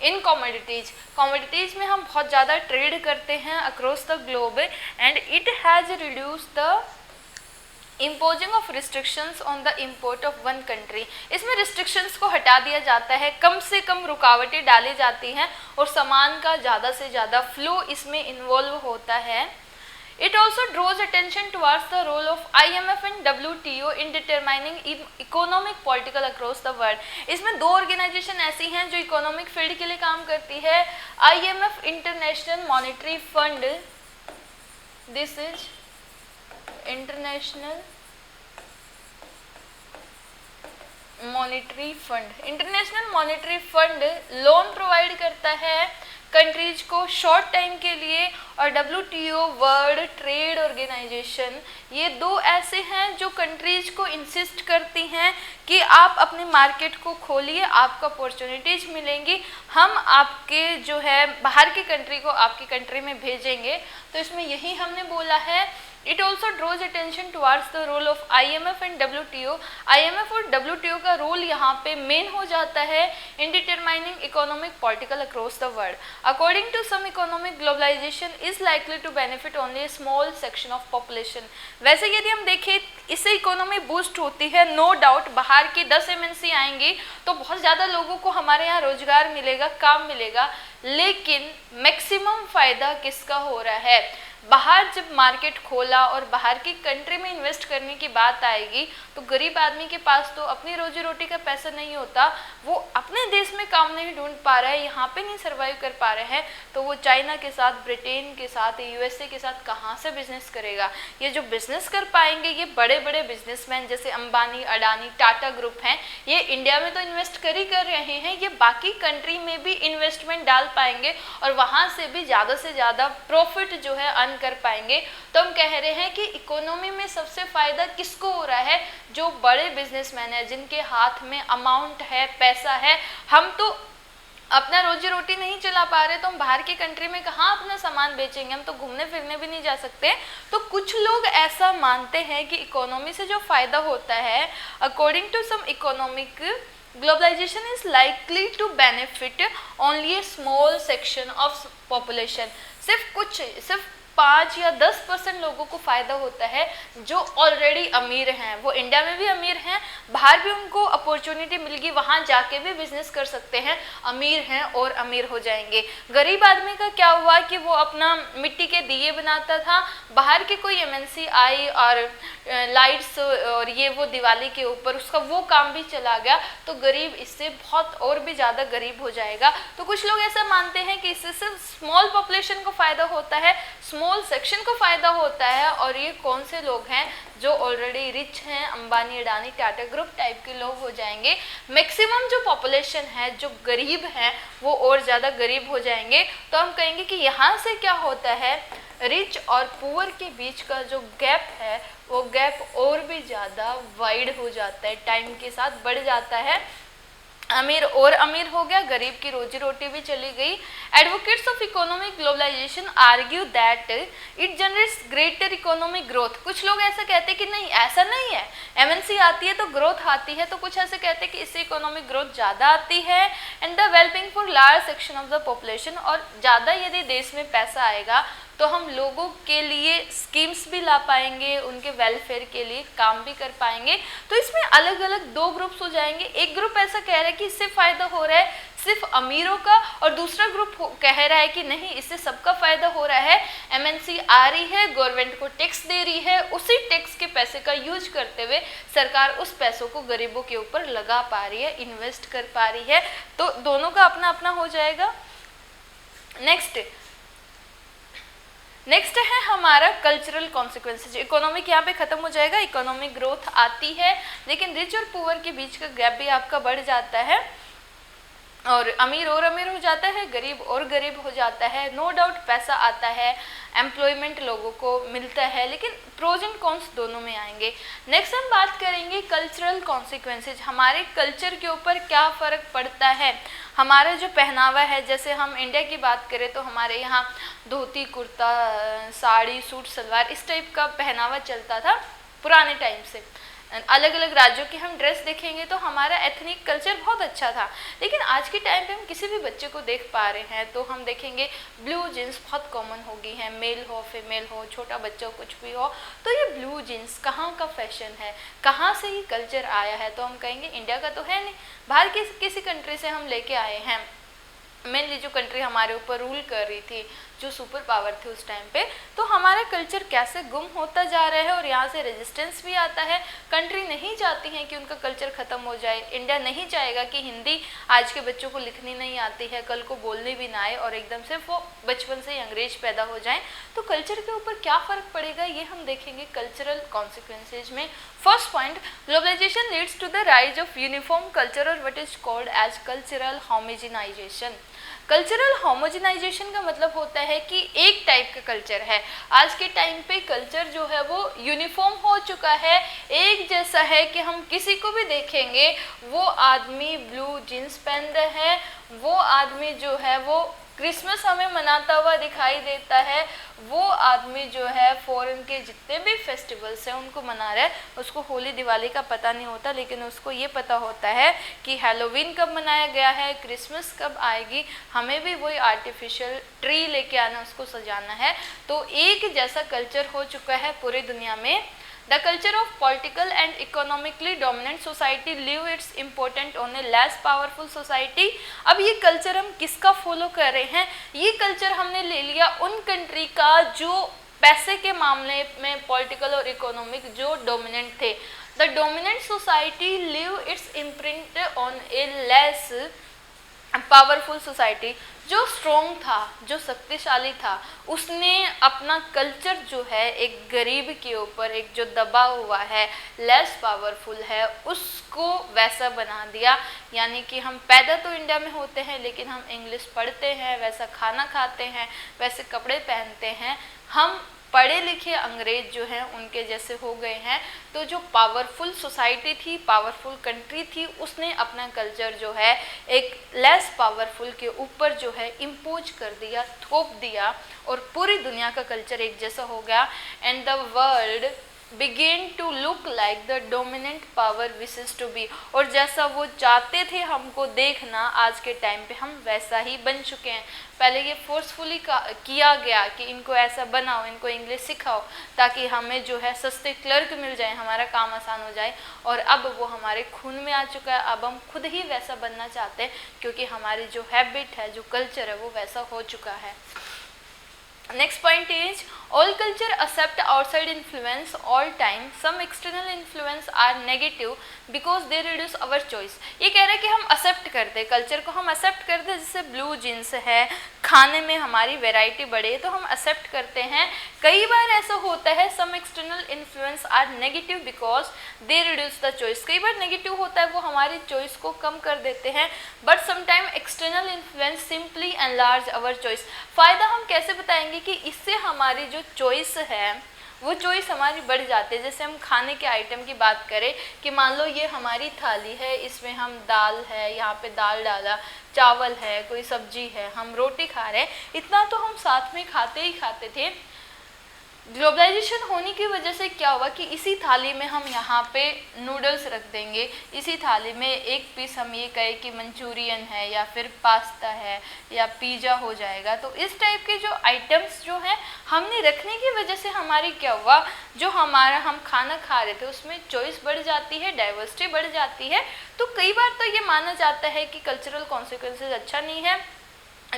in commodities में हम बहुत ज़्यादा ट्रेड करते हैं across the globe, and it has reduce the imposing of restrictions on the import of one country. इसमें रिस्ट्रिक्शंस को हटा दिया जाता है, कम से कम रुकावटें डाली जाती हैं और सामान का ज़्यादा से ज़्यादा फ्लो इसमें इन्वॉल्व होता है। It also draws attention towards the role of IMF and WTO in determining economic political across the world. इसमें दो ऑर्गेनाइजेशन ऐसी हैं जो इकोनॉमिक फील्ड के लिए काम करती है। IMF international monetary fund, this is international monetary fund. International monetary fund loan provide करता है कंट्रीज को शॉर्ट टाइम के लिए, और WTO वर्ल्ड ट्रेड ऑर्गेनाइजेशन, ये दो ऐसे हैं जो कंट्रीज को इंसिस्ट करती हैं कि आप अपने मार्केट को खोलिए, आपको अपॉर्चुनिटीज मिलेंगी, हम आपके जो है बाहर की कंट्री को आपकी कंट्री में भेजेंगे। तो इसमें यही हमने बोला है। It also draws attention towards the role of IMF and WTO। IMF और WTO का रोल यहाँ पे मेन हो जाता है in determining economic political across the world. According to some economic globalisation is likely to benefit only a small section of population. वैसे यदि हम देखें, इससे इकोनॉमी बूस्ट होती है, नो डाउट। बाहर की 10 MNC आएंगी तो बहुत ज़्यादा लोगों को हमारे यहाँ रोजगार मिलेगा, काम मिलेगा, लेकिन मैक्सिमम फ़ायदा किसका हो रहा है? बाहर जब मार्केट खोला और बाहर की कंट्री में इन्वेस्ट करने की बात आएगी तो गरीब आदमी के पास तो अपनी रोजी रोटी का पैसा नहीं होता, वो अपने देश में काम नहीं ढूंढ पा रहा है, यहाँ पे नहीं सर्वाइव कर पा रहे हैं, तो वो चाइना के साथ, ब्रिटेन के साथ, USA के साथ कहाँ से बिजनेस करेगा? ये जो बिजनेस कर पाएंगे ये बड़े बड़े बिजनेसमैन जैसे अंबानी, अडानी, टाटा ग्रुप हैं, ये इंडिया में तो इन्वेस्ट कर ही कर रहे हैं, ये बाकी कंट्री में भी इन्वेस्टमेंट डाल पाएंगे और वहाँ से भी ज़्यादा से ज़्यादा प्रॉफिट जो है अर्न कर पाएंगे। तो हम कह रहे हैं कि इकोनॉमी में सबसे फायदा किसको हो रहा है? जो बड़े बिजनेसमैन हैं, जिनके हाथ में अमाउंट है, पैसा है। हम तो अपना रोजी रोटी नहीं चला पा रहे तो हम बाहर की कंट्री में कहाँ अपना सामान बेचेंगे? हम तो घूमने फिरने भी नहीं जा सकते। तो कुछ लोग ऐसा मानते हैं कि इकोनॉमी से जो फायदा होता है, according to some economic, globalisation is likely to benefit only a small section of population. सिर्फ 5 या 10% लोगों को फ़ायदा होता है जो ऑलरेडी अमीर हैं, वो इंडिया में भी अमीर हैं, बाहर भी उनको अपॉर्चुनिटी मिल गई, वहाँ जाके भी बिजनेस कर सकते हैं, अमीर हैं और अमीर हो जाएंगे। गरीब आदमी का क्या हुआ कि वो अपना मिट्टी के दिए बनाता था, बाहर की कोई MNC आई और लाइट्स और ये वो दिवाली के ऊपर उसका वो काम भी चला गया, तो गरीब इससे बहुत और भी ज़्यादा गरीब हो जाएगा। तो कुछ लोग ऐसा मानते हैं कि इससे सिर्फ स्मॉल पॉपुलेशन को फ़ायदा होता है, स्मॉल सेक्शन को फ़ायदा होता है, और ये कौन से लोग हैं जो ऑलरेडी रिच हैं, अंबानी, अडानी, टाटा ग्रुप टाइप के लोग हो जाएंगे। मैक्सिमम जो पॉपुलेशन है, जो गरीब हैं, वो और ज़्यादा गरीब हो जाएंगे। तो हम कहेंगे कि यहाँ से क्या होता है, रिच और पुअर के बीच का जो गैप है वो गैप और भी ज़्यादा वाइड हो जाता है, टाइम के साथ बढ़ जाता है। अमीर और अमीर हो गया, गरीब की रोजी रोटी भी चली गई। Advocates of economic globalisation argue that it generates greater economic growth. कुछ लोग ऐसा कहते हैं कि नहीं, ऐसा नहीं है, एमएनसी आती है तो ग्रोथ आती है, तो कुछ ऐसे कहते हैं कि इससे इकोनॉमिक ग्रोथ ज़्यादा आती है and the wellbeing for large section of the population. और ज़्यादा यदि देश में पैसा आएगा तो हम लोगों के लिए स्कीम्स भी ला पाएंगे, उनके वेलफेयर के लिए काम भी कर पाएंगे। तो इसमें अलग अलग दो ग्रुप्स हो जाएंगे। एक ग्रुप ऐसा कह रहा है कि इससे फ़ायदा हो रहा है सिर्फ अमीरों का, और दूसरा ग्रुप कह रहा है कि नहीं, इससे सबका फ़ायदा हो रहा है। एमएनसी आ रही है, गवर्नमेंट को टैक्स दे रही है, उसी टैक्स के पैसे का यूज करते हुए सरकार उस पैसों को गरीबों के ऊपर लगा पा रही है, इन्वेस्ट कर पा रही है। तो दोनों का अपना अपना हो जाएगा। नेक्स्ट है हमारा कल्चरल कॉन्सिक्वेंसेज। इकोनॉमिक यहाँ पे खत्म हो जाएगा, इकोनॉमिक ग्रोथ आती है लेकिन रिच और पुअर के बीच का गैप भी आपका बढ़ जाता है, और अमीर हो जाता है, गरीब और गरीब हो जाता है। नो डाउट पैसा आता है, एम्प्लॉयमेंट लोगों को मिलता है, लेकिन प्रोज एंड कॉन्स दोनों में आएंगे। नेक्स्ट हम बात करेंगे कल्चरल कॉन्सिक्वेंसेज। हमारे कल्चर के ऊपर क्या फ़र्क पड़ता है। हमारा जो पहनावा है, जैसे हम इंडिया की बात करें तो हमारे यहाँ धोती कुर्ता, साड़ी, सूट सलवार, इस टाइप का पहनावा चलता था पुराने टाइम से। अलग अलग राज्यों की हम ड्रेस देखेंगे तो हमारा एथनिक कल्चर बहुत अच्छा था, लेकिन आज के टाइम पे हम किसी भी बच्चे को देख पा रहे हैं तो हम देखेंगे ब्लू जीन्स बहुत कॉमन हो गई है, मेल हो फीमेल हो, छोटा बच्चा हो, कुछ भी हो। तो ये ब्लू जीन्स कहाँ का फैशन है, कहाँ से ये कल्चर आया है? तो हम कहेंगे इंडिया का तो है नहीं, बाहर किसी कंट्री से हम लेके आए हैं। मेनली जो कंट्री हमारे ऊपर रूल कर रही थी, जो सुपर पावर थी उस टाइम पे, तो हमारा कल्चर कैसे गुम होता जा रहा है और यहाँ से रेजिस्टेंस भी आता है। कंट्री नहीं चाहती है कि उनका कल्चर ख़त्म हो जाए। इंडिया नहीं चाहेगा कि हिंदी आज के बच्चों को लिखनी नहीं आती है, कल को बोलने भी ना आए और एकदम से वो बचपन से ही अंग्रेज पैदा हो जाएं। तो कल्चर के ऊपर क्या फ़र्क पड़ेगा ये हम देखेंगे कल्चरल कॉन्सिक्वेंसेज में। First point, globalisation leads to the rise of uniform culture और what is called as cultural homogenisation. Cultural homogenisation का मतलब होता है कि एक टाइप का कल्चर है। आज के टाइम पे कल्चर जो है वो यूनिफॉर्म हो चुका है, एक जैसा है कि हम किसी को भी देखेंगे वो आदमी ब्लू जीन्स पहन रहा है, वो आदमी जो है वो क्रिसमस हमें मनाता हुआ दिखाई देता है, वो आदमी जो है फॉरेन के जितने भी फेस्टिवल्स हैं उनको मना रहा है। उसको होली दिवाली का पता नहीं होता, लेकिन उसको ये पता होता है कि हैलोवीन कब मनाया गया है, क्रिसमस कब आएगी, हमें भी वही आर्टिफिशियल ट्री लेके आना, उसको सजाना है। तो एक जैसा कल्चर हो चुका है पूरी दुनिया में। The culture of political and economically dominant society leave its important on a less powerful society। अब ये कल्चर हम किसका फॉलो कर रहे हैं? ये कल्चर हमने ले लिया उन कंट्री का जो पैसे के मामले में पॉलिटिकल और इकोनॉमिक जो डोमिनेंट थे। The dominant society leave it's imprint on A less powerful society. जो स्ट्रॉन्ग था, जो शक्तिशाली था, उसने अपना कल्चर जो है एक गरीब के ऊपर, एक जो दबा हुआ है, लेस पावरफुल है, उसको वैसा बना दिया। यानी कि हम पैदा तो इंडिया में होते हैं लेकिन हम इंग्लिश पढ़ते हैं, वैसा खाना खाते हैं, वैसे कपड़े पहनते हैं, हम पढ़े लिखे अंग्रेज जो हैं उनके जैसे हो गए हैं। तो जो पावरफुल सोसाइटी थी, पावरफुल कंट्री थी, उसने अपना कल्चर जो है एक लेस पावरफुल के ऊपर जो है इम्पोज कर दिया, थोप दिया, और पूरी दुनिया का कल्चर एक जैसा हो गया। And the world begin to look like the dominant power wishes to be। और जैसा वो चाहते थे हमको देखना, आज के टाइम पे हम वैसा ही बन चुके हैं। पहले ये फोर्सफुली किया गया कि इनको ऐसा बनाओ, इनको इंग्लिश सिखाओ ताकि हमें जो है सस्ते क्लर्क मिल जाए, हमारा काम आसान हो जाए, और अब वो हमारे खून में आ चुका है। अब हम खुद ही वैसा बनना चाहते हैं क्योंकि हमारी जो हैबिट है, जो कल्चर है, वो वैसा हो चुका है। Next point is all culture accept outside influence all time. Some external influence are negative because they reduce our choice. ये कह रहा है कि हम accept करते हैं कल्चर को, हम accept करते हैं, जैसे ब्लू जीन्स है, खाने में हमारी वैरायटी बढ़े तो हम accept करते हैं. कई बार ऐसा होता है some external influence are negative because they reduce the choice. कई बार नेगेटिव होता है, वो हमारी चॉइस को कम कर देते हैं. But sometime external influence simply enlarge our choice. फ़ायदा हम कैसे बताएंगे कि इससे हमारी जो चॉइस है वो चॉइस हमारी बढ़ जाती है. जैसे हम खाने के आइटम की बात करें कि मान लो ये हमारी थाली है, इसमें हम दाल है, यहाँ पे दाल डाला, चावल है, कोई सब्जी है, हम रोटी खा रहे हैं, इतना तो हम साथ में खाते ही खाते थे. ग्लोबलाइजेशन होने की वजह से क्या हुआ कि इसी थाली में हम यहाँ पे नूडल्स रख देंगे, इसी थाली में एक पीस हम ये कहें कि मंचूरियन है या फिर पास्ता है या पिज़्ज़ा हो जाएगा. तो इस टाइप के जो आइटम्स जो हैं हमने रखने की वजह से हमारी क्या हुआ, जो हमारा हम खाना खा रहे थे उसमें चॉइस बढ़ जाती है, डाइवर्सिटी बढ़ जाती है. तो कई बार तो ये माना जाता है कि कल्चरल कॉन्सिक्वेंसेज अच्छा नहीं है,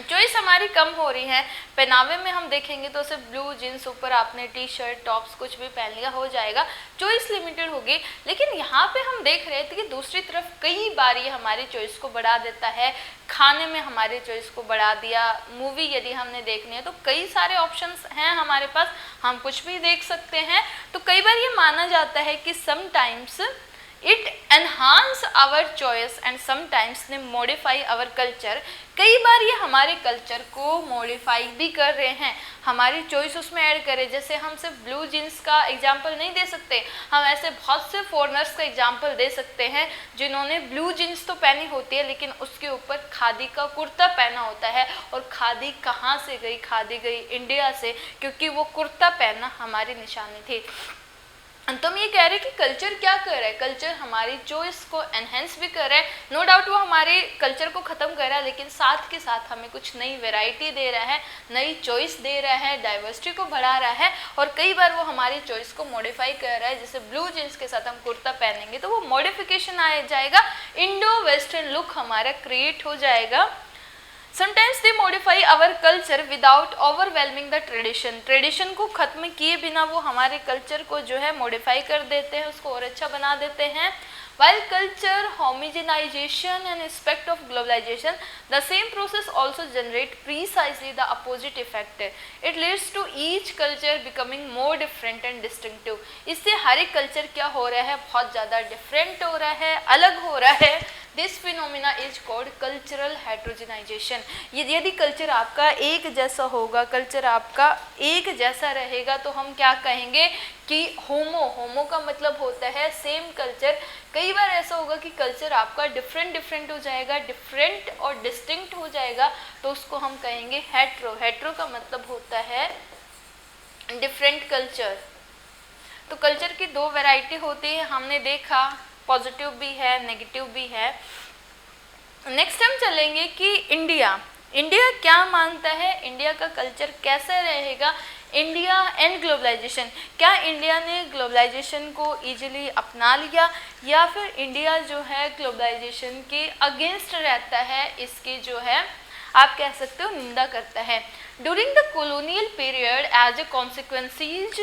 चॉइस हमारी कम हो रही है. पहनावे में हम देखेंगे तो सिर्फ ब्लू जीन्स ऊपर आपने टी शर्ट टॉप्स कुछ भी पहन लिया हो जाएगा, चॉइस लिमिटेड होगी. लेकिन यहाँ पे हम देख रहे थे कि दूसरी तरफ कई बार ये हमारी चॉइस को बढ़ा देता है. खाने में हमारी चॉइस को बढ़ा दिया. मूवी यदि हमने देखनी है तो कई सारे ऑप्शंस हैं हमारे पास, हम कुछ भी देख सकते हैं. तो कई बार ये माना जाता है कि sometimes it enhance our choice and sometimes they modify our culture. कई बार ये हमारे कल्चर को मॉडिफाई भी कर रहे हैं, हमारी चॉइस उसमें ऐड करें. जैसे हम सिर्फ ब्लू जीन्स का एग्जांपल नहीं दे सकते, हम ऐसे बहुत से फॉरेनर्स का एग्जांपल दे सकते हैं जिन्होंने ब्लू जीन्स तो पहनी होती है लेकिन उसके ऊपर खादी का कुर्ता पहना होता है. और खादी कहाँ से गई, खादी गई इंडिया से, क्योंकि वो कुर्ता पहनना हमारी निशानी थी. तो हम ये कह रहे हैं कि कल्चर क्या कर रहा है, कल्चर हमारी चॉइस को एनहेंस भी कर रहा है. नो डाउट वो हमारे कल्चर को ख़त्म कर रहा है, लेकिन साथ के साथ हमें कुछ नई वैरायटी दे रहा है, नई चॉइस दे रहा है, डाइवर्सिटी को बढ़ा रहा है. और कई बार वो हमारी चॉइस को मॉडिफाई कर रहा है. जैसे ब्लू जीन्स के साथ हम कुर्ता पहनेंगे तो वो मॉडिफिकेशन आ जाएगा, इंडो वेस्टर्न लुक हमारा क्रिएट हो जाएगा. Sometimes they modify our culture without overwhelming the tradition. Tradition को ख़त्म किए बिना वो हमारे कल्चर को जो है मॉडिफाई कर देते हैं, उसको और अच्छा बना देते हैं. While culture homogenization and aspect of globalization, the same process also generate precisely the opposite effect. It leads to each culture becoming more different and distinctive. इससे हर एक कल्चर क्या हो रहा है, बहुत ज़्यादा डिफरेंट हो रहा है, अलग हो रहा है. This phenomena is called cultural heterogenisation. यदि कल्चर आपका एक जैसा होगा, कल्चर आपका एक जैसा रहेगा तो हम क्या कहेंगे कि होमो का मतलब होता है सेम कल्चर. कई बार ऐसा होगा कि कल्चर आपका डिफरेंट हो जाएगा, डिफरेंट और डिस्टिंक्ट हो जाएगा, तो उसको हम कहेंगे हेट्रो का मतलब होता है डिफरेंट कल्चर. तो कल्चर की दो वैरायटी होती है, हमने देखा, पॉजिटिव भी है, नेगेटिव भी है. नेक्स्ट हम चलेंगे कि इंडिया क्या मानता है, इंडिया का कल्चर कैसा रहेगा. इंडिया एंड ग्लोबलाइजेशन, क्या इंडिया ने ग्लोबलाइजेशन को इजीली अपना लिया या फिर इंडिया जो है ग्लोबलाइजेशन के अगेंस्ट रहता है, इसकी जो है आप कह सकते हो निंदा करता है. During the colonial period as a consequences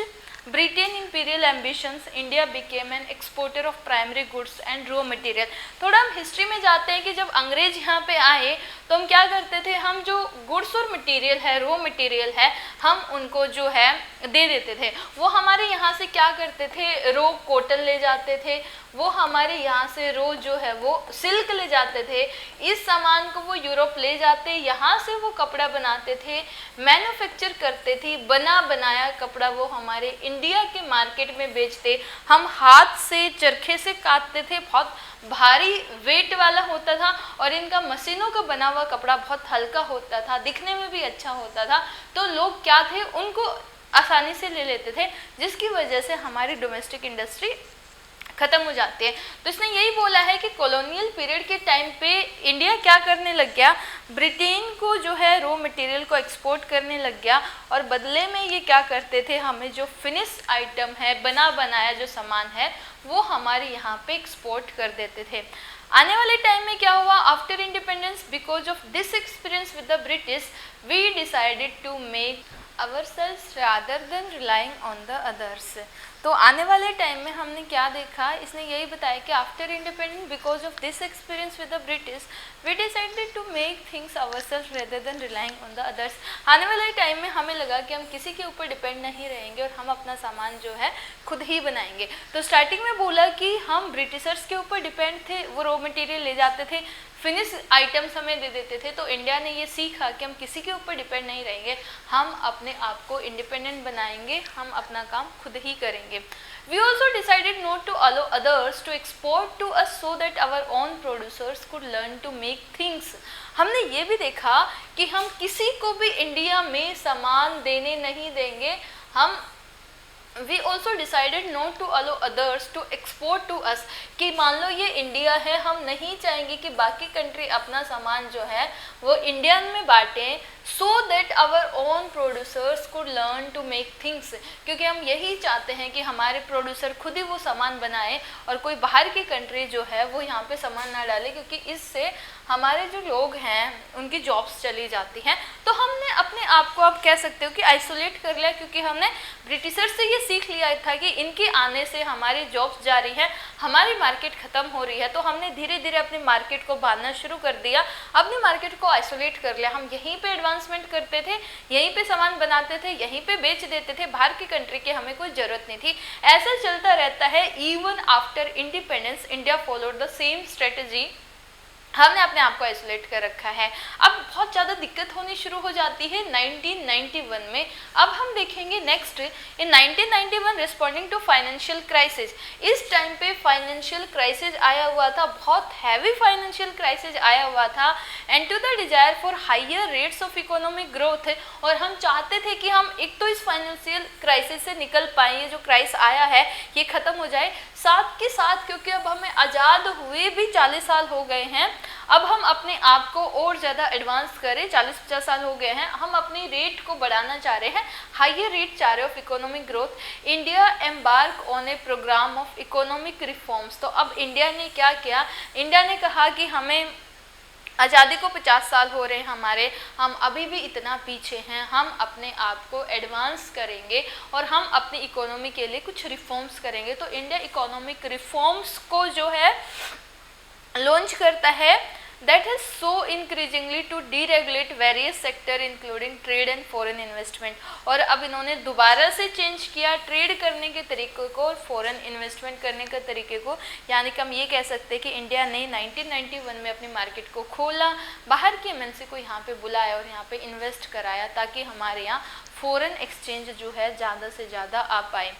Britain imperial ambitions, India became an exporter of primary goods and raw material. थोड़ा हम हिस्ट्री में जाते हैं कि जब अंग्रेज यहाँ पे आए तो हम क्या करते थे, हम जो गुड्स और मटेरियल है, रॉ मटेरियल है, हम उनको जो है दे देते थे. वो हमारे यहाँ से क्या करते थे, रॉ कॉटन ले जाते थे, वो हमारे यहाँ से रॉ जो है वो सिल्क ले जाते थे. इस सामान को वो यूरोप ले जाते, यहाँ से वो कपड़ा बनाते थे, मैन्युफैक्चर करते थे, बना बनाया कपड़ा वो हमारे इंडिया के मार्केट में बेचते. हम हाथ से चरखे से काटते थे, बहुत भारी वेट वाला होता था, और इनका मशीनों का बना हुआ कपड़ा बहुत हल्का होता था, दिखने में भी अच्छा होता था. तो लोग क्या थे, उनको आसानी से ले लेते थे, जिसकी वजह से हमारी डोमेस्टिक इंडस्ट्री ख़त्म हो जाती है. तो इसने यही बोला है कि कॉलोनियल पीरियड के टाइम पे इंडिया क्या करने लग गया, ब्रिटेन को जो है रॉ मटेरियल को एक्सपोर्ट करने लग गया, और बदले में ये क्या करते थे, हमें जो फिनिश आइटम है, बना बनाया जो सामान है, वो हमारे यहाँ पे एक्सपोर्ट कर देते थे. आने वाले टाइम में क्या हुआ, after independence, because of this experience with the British, we decided to make ourselves rather than relying on the others। तो आने वाले टाइम में हमने क्या देखा, इसने यही बताया कि after independence because of this experience with the British we decided to make things ourself rather than relying on the others. आने वाले टाइम में हमें लगा कि हम किसी के ऊपर डिपेंड नहीं रहेंगे और हम अपना सामान जो है खुद ही बनाएंगे। तो स्टार्टिंग में बोला कि हम ब्रिटिशर्स के ऊपर डिपेंड थे, वो रॉ मटेरियल ले जाते थे, फिनिश आइटम्स हमें दे देते थे। तो इंडिया ने ये सीखा कि हम किसी के ऊपर डिपेंड नहीं रहेंगे, हम अपने आप को इंडिपेंडेंट बनाएंगे, हम अपना काम खुद ही करेंगे। We also decided not to allow others to export to us so that our own producers could learn to make things। हमने ये भी देखा कि हम किसी को भी इंडिया में सामान देने नहीं देंगे। हम We also decided not to allow others to export to us, कि मान लो ये इंडिया है, हम नहीं चाहेंगे कि बाकी कंट्री अपना सामान जो है वो इंडिया में बांटें, so that our own producers could learn to make things। क्योंकि हम यही चाहते हैं कि हमारे प्रोड्यूसर खुद ही वो सामान बनाए और कोई बाहर की कंट्री जो है वो यहाँ पे सामान ना डाले, क्योंकि इससे हमारे जो लोग हैं उनकी जॉब्स चली जाती हैं। तो हमने अपने आप को, आप कह सकते हो कि आइसोलेट कर लिया, क्योंकि हमने ब्रिटिशर से ये सीख लिया था कि इनके आने से हमारी जॉब्स जा रही है, हमारी मार्केट ख़त्म हो रही है। तो हमने धीरे धीरे अपनी मार्केट को बांधना शुरू कर दिया, अपनी मार्केट को आइसोलेट कर लिया। हम यहीं पे एडवांसमेंट करते थे, यहीं पे सामान बनाते थे, यहीं पे बेच देते थे, बाहर की कंट्री की हमें कोई ज़रूरत नहीं थी। ऐसा चलता रहता है। Even after independence India followed the same strategy. हमने अपने आप को आइसोलेट कर रखा है। अब बहुत ज़्यादा दिक्कत होनी शुरू हो जाती है 1991 में। अब हम देखेंगे next, in 1991 responding to financial crisis. इस टाइम पे फाइनेंशियल क्राइसिस आया हुआ था, बहुत हैवी फाइनेंशियल क्राइसिस आया हुआ था, and to the desire for higher rates of economic growth. और हम चाहते थे कि हम एक तो इस फाइनेंशियल क्राइसिस से निकल पाए, ये जो क्राइस आया है ये ख़त्म हो जाए। साथ के साथ क्योंकि अब हमें आज़ाद हुए भी 40 साल हो गए हैं, अब हम अपने आप को और ज़्यादा एडवांस करें, 40-50 साल हो गए हैं, हम अपनी रेट को बढ़ाना चाह रहे हैं, हायर रेट चाह रहे of economic growth. India embark on a program of economic reforms. तो अब इंडिया ने क्या किया, इंडिया ने कहा कि हमें आज़ादी को 50 साल हो रहे हैं हमारे, हम अभी भी इतना पीछे हैं, हम अपने आप को एडवांस करेंगे और हम अपनी इकोनॉमी के लिए कुछ रिफॉर्म्स करेंगे। तो इंडिया इकोनॉमिक रिफॉर्म्स को जो है लॉन्च करता है, that has so increasingly to deregulate various sector including trade and foreign investment। और अब इन्होंने दोबारा से चेंज किया ट्रेड करने के तरीके को और फॉरेन इन्वेस्टमेंट करने के तरीके को। यानी कि हम ये कह सकते हैं कि इंडिया ने 1991 में अपनी मार्केट को खोला, बाहर की एमएनसी को यहाँ पे बुलाया और यहाँ पे इन्वेस्ट कराया, ताकि हमारे यहाँ फॉरेन एक्सचेंज जो है ज़्यादा से ज़्यादा आ पाए।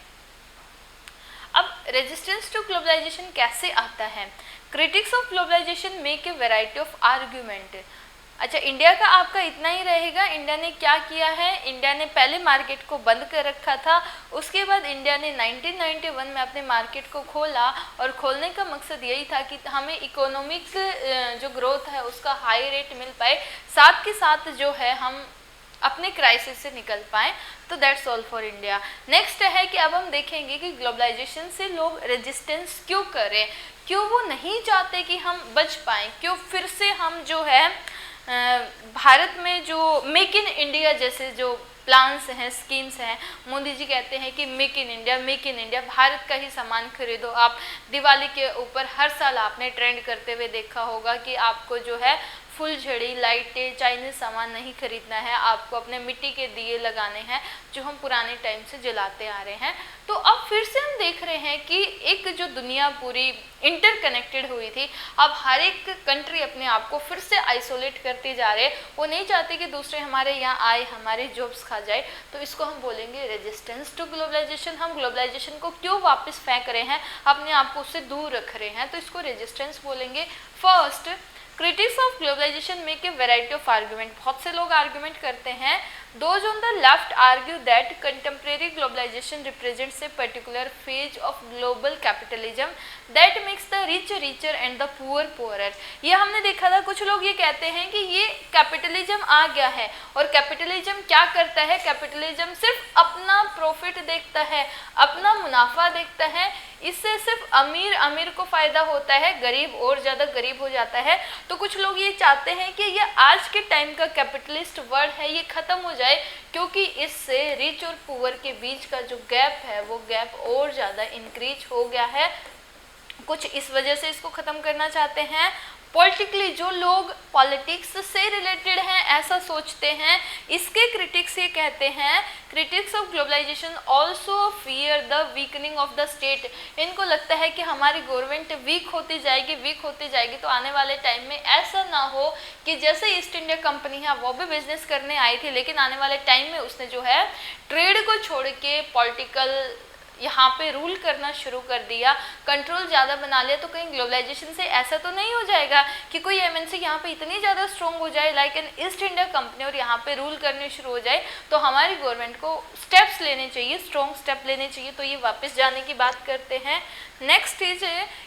अब रेजिस्टेंस टू ग्लोबलाइजेशन कैसे आता है? Critics of globalization make a variety of argument. अच्छा, इंडिया का आपका इतना ही रहेगा। इंडिया ने क्या किया है, इंडिया ने पहले मार्केट को बंद कर रखा था, उसके बाद इंडिया ने 1991 में अपने मार्केट को खोला और खोलने का मकसद यही था कि हमें इकोनॉमिक जो ग्रोथ है उसका हाई रेट मिल पाए, साथ के साथ जो है हम अपने क्राइसिस से निकल पाएँ। तो that's all for India. Next है कि अब हम देखेंगे कि ग्लोबलाइजेशन से लोग रेजिस्टेंस क्यों करें, क्यों वो नहीं चाहते कि हम बच पाएँ, क्यों फिर से हम जो है भारत में जो मेक इन इंडिया जैसे जो प्लान्स हैं, स्कीम्स हैं, मोदी जी कहते हैं कि मेक इन इंडिया, भारत का ही सामान खरीदो। आप दिवाली के ऊपर हर साल आपने ट्रेंड करते हुए देखा होगा कि आपको जो है फुलझड़ी, लाइटें, चाइनीज सामान नहीं खरीदना है, आपको अपने मिट्टी के दिए लगाने हैं जो हम पुराने टाइम से जलाते आ रहे हैं। तो अब फिर से हम देख रहे हैं कि एक जो दुनिया पूरी इंटरकनेक्टेड हुई थी, अब हर एक कंट्री अपने आप को फिर से आइसोलेट करती जा रहे हैं। वो नहीं चाहते कि दूसरे हमारे यहाँ आए, हमारे जॉब्स खा जाए। तो इसको हम बोलेंगे रेजिस्टेंस टू ग्लोबलाइजेशन। हम ग्लोबलाइजेशन को क्यों वापस फेंक रहे हैं, अपने आप को उससे दूर रख रहे हैं, तो इसको रेजिस्टेंस बोलेंगे। First, critics of globalization make a variety of argument. बहुत से लोग आर्ग्यूमेंट करते हैं। Those on the left argue that contemporary globalization represents a particular phase of global capitalism that makes the rich richer and the poor poorer। ये हमने देखा था, कुछ लोग ये कहते हैं कि ये कैपिटलिज्म आ गया है और कैपिटलिज्म क्या करता है, कैपिटलिज्म सिर्फ अपना प्रॉफिट देखता है, अपना मुनाफा देखता है, इससे सिर्फ अमीर अमीर को फ़ायदा होता है, गरीब और ज़्यादा गरीब हो जाता है। तो कुछ लोग ये चाहते हैं कि ये आज के टाइम का कैपिटलिस्ट वर्ल्ड है, ये ख़त्म हो जाए जाए, क्योंकि इससे रिच और पुअर के बीच का जो गैप है वो गैप और ज़्यादा इंक्रीज हो गया है। कुछ इस वजह से इसको ख़त्म करना चाहते हैं। पॉलिटिकली जो लोग पॉलिटिक्स से रिलेटेड हैं ऐसा सोचते हैं, इसके क्रिटिक्स ये कहते हैं, critics of globalization also fear the weakening of the state. इनको लगता है कि हमारी गवर्नमेंट वीक होती जाएगी तो आने वाले टाइम में ऐसा ना हो कि जैसे ईस्ट इंडिया कंपनी है वो भी बिजनेस करने आई थी, लेकिन आने वाले टाइम में उसने जो है ट्रेड को छोड़ के पॉलिटिकल यहाँ पे रूल करना शुरू कर दिया, कंट्रोल ज़्यादा बना लिया। तो कहीं ग्लोबलाइजेशन से ऐसा तो नहीं हो जाएगा कि कोई एमएनसी यहाँ पे इतनी ज़्यादा स्ट्रॉन्ग हो जाए like an east India company और यहाँ पे रूल करने शुरू हो जाए। तो हमारी गवर्नमेंट को स्टेप्स लेने चाहिए, स्ट्रॉन्ग स्टेप लेने चाहिए। तो ये वापस जाने की बात करते हैं। Next is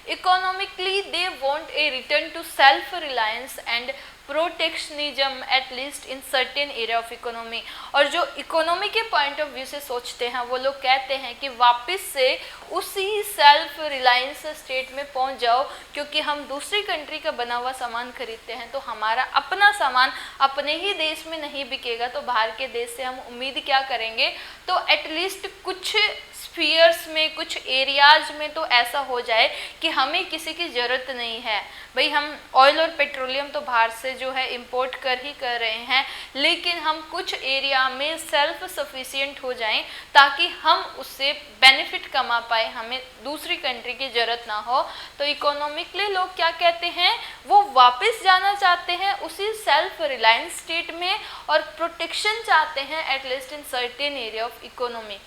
economically they want a return to self reliance and protectionism at least in certain area of economy. और जो इकोनॉमी के पॉइंट ऑफ व्यू से सोचते हैं वो लोग कहते हैं कि वापस से उसी सेल्फ रिलायंस स्टेट में पहुंच जाओ, क्योंकि हम दूसरी कंट्री का बना हुआ सामान खरीदते हैं तो हमारा अपना सामान अपने ही देश में नहीं बिकेगा, तो बाहर के देश से हम उम्मीद क्या करेंगे। तो एटलीस्ट कुछ स्फीयर्स में, कुछ एरियाज में तो ऐसा हो जाए कि हमें किसी की ज़रूरत नहीं है। भाई हम ऑयल और पेट्रोलियम तो बाहर से जो है इंपोर्ट कर ही कर रहे हैं, लेकिन हम कुछ एरिया में सेल्फ सफिशिएंट हो जाएं ताकि हम उससे बेनिफिट कमा पाए, हमें दूसरी कंट्री की ज़रूरत ना हो। तो इकोनॉमिकली लोग क्या कहते हैं, वो वापस जाना चाहते हैं उसी सेल्फ रिलायंस स्टेट में और प्रोटेक्शन चाहते हैं at least in certain area of economy.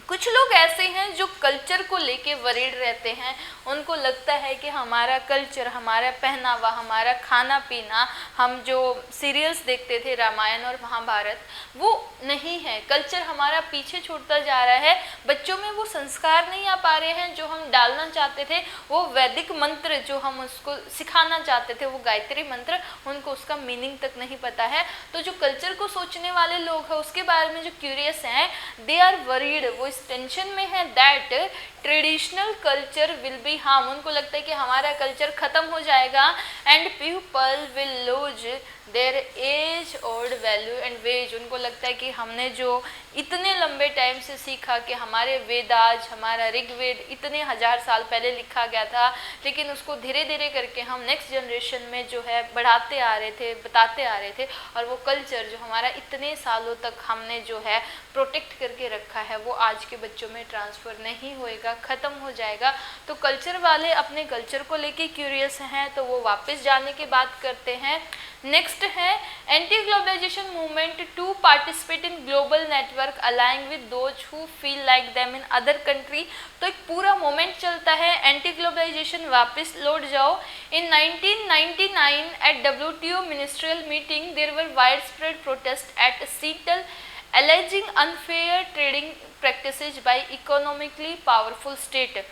कुछ लोग ऐसे हैं जो कल्चर को लेके वरीड रहते हैं, उनको लगता है कि हमारा कल्चर, हमारा पहनावा, हमारा खाना पीना, हम जो सीरियल्स देखते थे रामायण और महाभारत, वो नहीं है। कल्चर हमारा पीछे छूटता जा रहा है, बच्चों में वो संस्कार नहीं आ पा रहे हैं जो हम डालना चाहते थे। वो वैदिक मंत्र जो हम उसको सिखाना चाहते थे, वो गायत्री मंत्र, उनको उसका मीनिंग तक नहीं पता है। तो जो कल्चर को सोचने वाले लोग हैं उसके बारे में जो क्यूरियस हैं, दे आर वरीड, वो इस टेंशन में है that traditional culture will be harm. उनको लगता है कि हमारा कल्चर खत्म हो जाएगा and people will lose their as old value and ways. उनको लगता है कि हमने जो इतने लंबे टाइम से सीखा कि हमारे वेदाज, हमारा ऋग्वेद इतने 1000 साल पहले लिखा गया था, लेकिन उसको धीरे धीरे करके हम नेक्स्ट जनरेशन में जो है बढ़ाते आ रहे थे, बताते आ रहे थे, और वो कल्चर जो हमारा इतने सालों तक हमने जो है प्रोटेक्ट करके रखा है वो आज के बच्चों में ट्रांसफ़र नहीं होएगा, ख़त्म हो जाएगा। तो कल्चर वाले अपने कल्चर को लेके क्यूरियस हैं तो वो वापस जाने की बात करते हैं। नेक्स्ट है anti globalisation movement to participate in global network aligning with those who feel like them in other country. तो एक पूरा मूवमेंट चलता है एंटी ग्लोबलाइजेशन, वापस लौट जाओ। In 1999 at WTO ministerial meeting there were wide spread protest at Seattle alleging unfair trading practices by economically powerful state।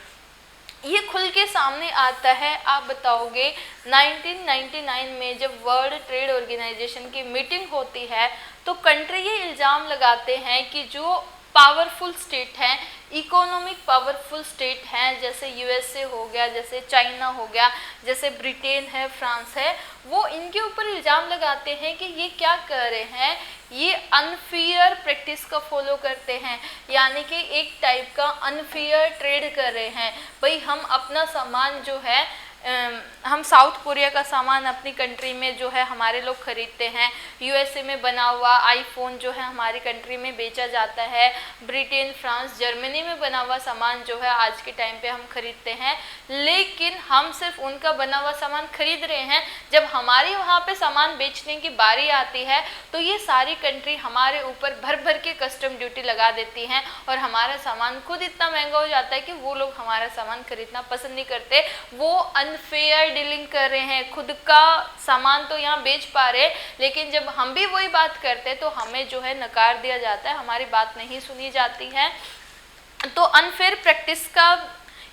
ये खुल के सामने आता है। आप बताओगे 1999 में जब वर्ल्ड ट्रेड ऑर्गेनाइजेशन की मीटिंग होती है तो कंट्री ये इल्ज़ाम लगाते हैं कि जो पावरफुल स्टेट हैं, इकोनॉमिक पावरफुल स्टेट हैं, जैसे USA हो गया, जैसे चाइना हो गया, जैसे ब्रिटेन है, फ्रांस है, वो इनके ऊपर इल्ज़ाम लगाते हैं कि ये क्या कर रहे हैं, ये अनफेयर प्रैक्टिस का फॉलो करते हैं, यानी कि एक टाइप का अनफेयर ट्रेड कर रहे हैं। भाई हम अपना सामान जो है, हम साउथ कोरिया का सामान अपनी कंट्री में जो है हमारे लोग खरीदते हैं, USA में बना हुआ आईफोन जो है हमारी कंट्री में बेचा जाता है, ब्रिटेन, फ्रांस, जर्मनी में बना हुआ सामान जो है आज के टाइम पे हम खरीदते हैं, लेकिन हम सिर्फ उनका बना हुआ सामान खरीद रहे हैं। जब हमारी वहाँ पे सामान बेचने की बारी आती है तो ये सारी कंट्री हमारे ऊपर भर भर के कस्टम ड्यूटी लगा देती हैं और हमारा सामान खुद इतना महंगा हो जाता है कि वो लोग हमारा सामान खरीदना पसंद नहीं करते। वो अनफेयर डीलिंग कर रहे हैं, खुद का सामान तो यहाँ बेच पा रहे, लेकिन जब हम भी वही बात करते हैं तो हमें जो है नकार दिया जाता है, हमारी बात नहीं सुनी जाती है। तो अनफेयर प्रैक्टिस का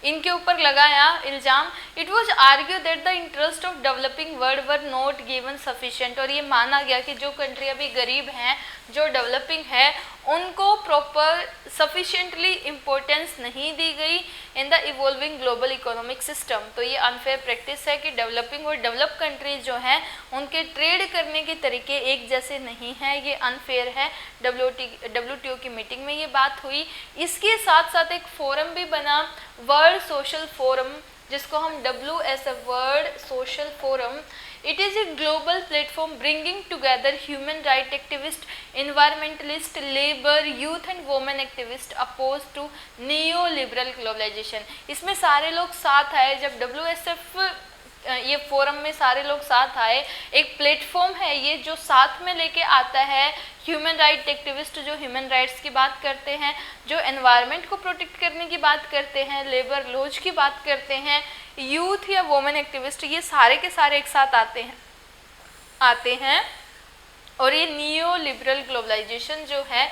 इनके ऊपर लगाया इल्ज़ाम। It was argue that the interest of developing world were not given sufficient. और ये माना गया कि जो कंट्री अभी गरीब हैं, जो डेवलपिंग है, उनको प्रॉपर सफिशिएंटली इम्पोर्टेंस नहीं दी गई in the evolving global economic system. तो ये अनफेयर प्रैक्टिस है कि डेवलपिंग और डेवलप कंट्रीज जो हैं उनके ट्रेड करने के तरीके एक जैसे नहीं हैं, ये अनफेयर है। WTO की मीटिंग में ये बात हुई। इसके साथ साथ एक फोरम भी बना, वर्ल्ड सोशल फोरम, जिसको हम WS world social forum. It is a global platform bringing together human rights activists, environmentalists, labor, youth and women activists opposed to neoliberal globalization। इसमें सारे लोग साथ आए। जब WSF ये फोरम में सारे लोग साथ आए, एक प्लेटफॉर्म है ये जो साथ में लेके आता है ह्यूमन राइट एक्टिविस्ट जो ह्यूमन राइट्स की बात करते हैं, जो एनवायरनमेंट को प्रोटेक्ट करने की बात करते हैं, लेबर लॉज की बात करते हैं, यूथ या वुमेन एक्टिविस्ट, ये सारे के सारे एक साथ आते हैं और ये नियो लिबरल ग्लोबलाइजेशन जो है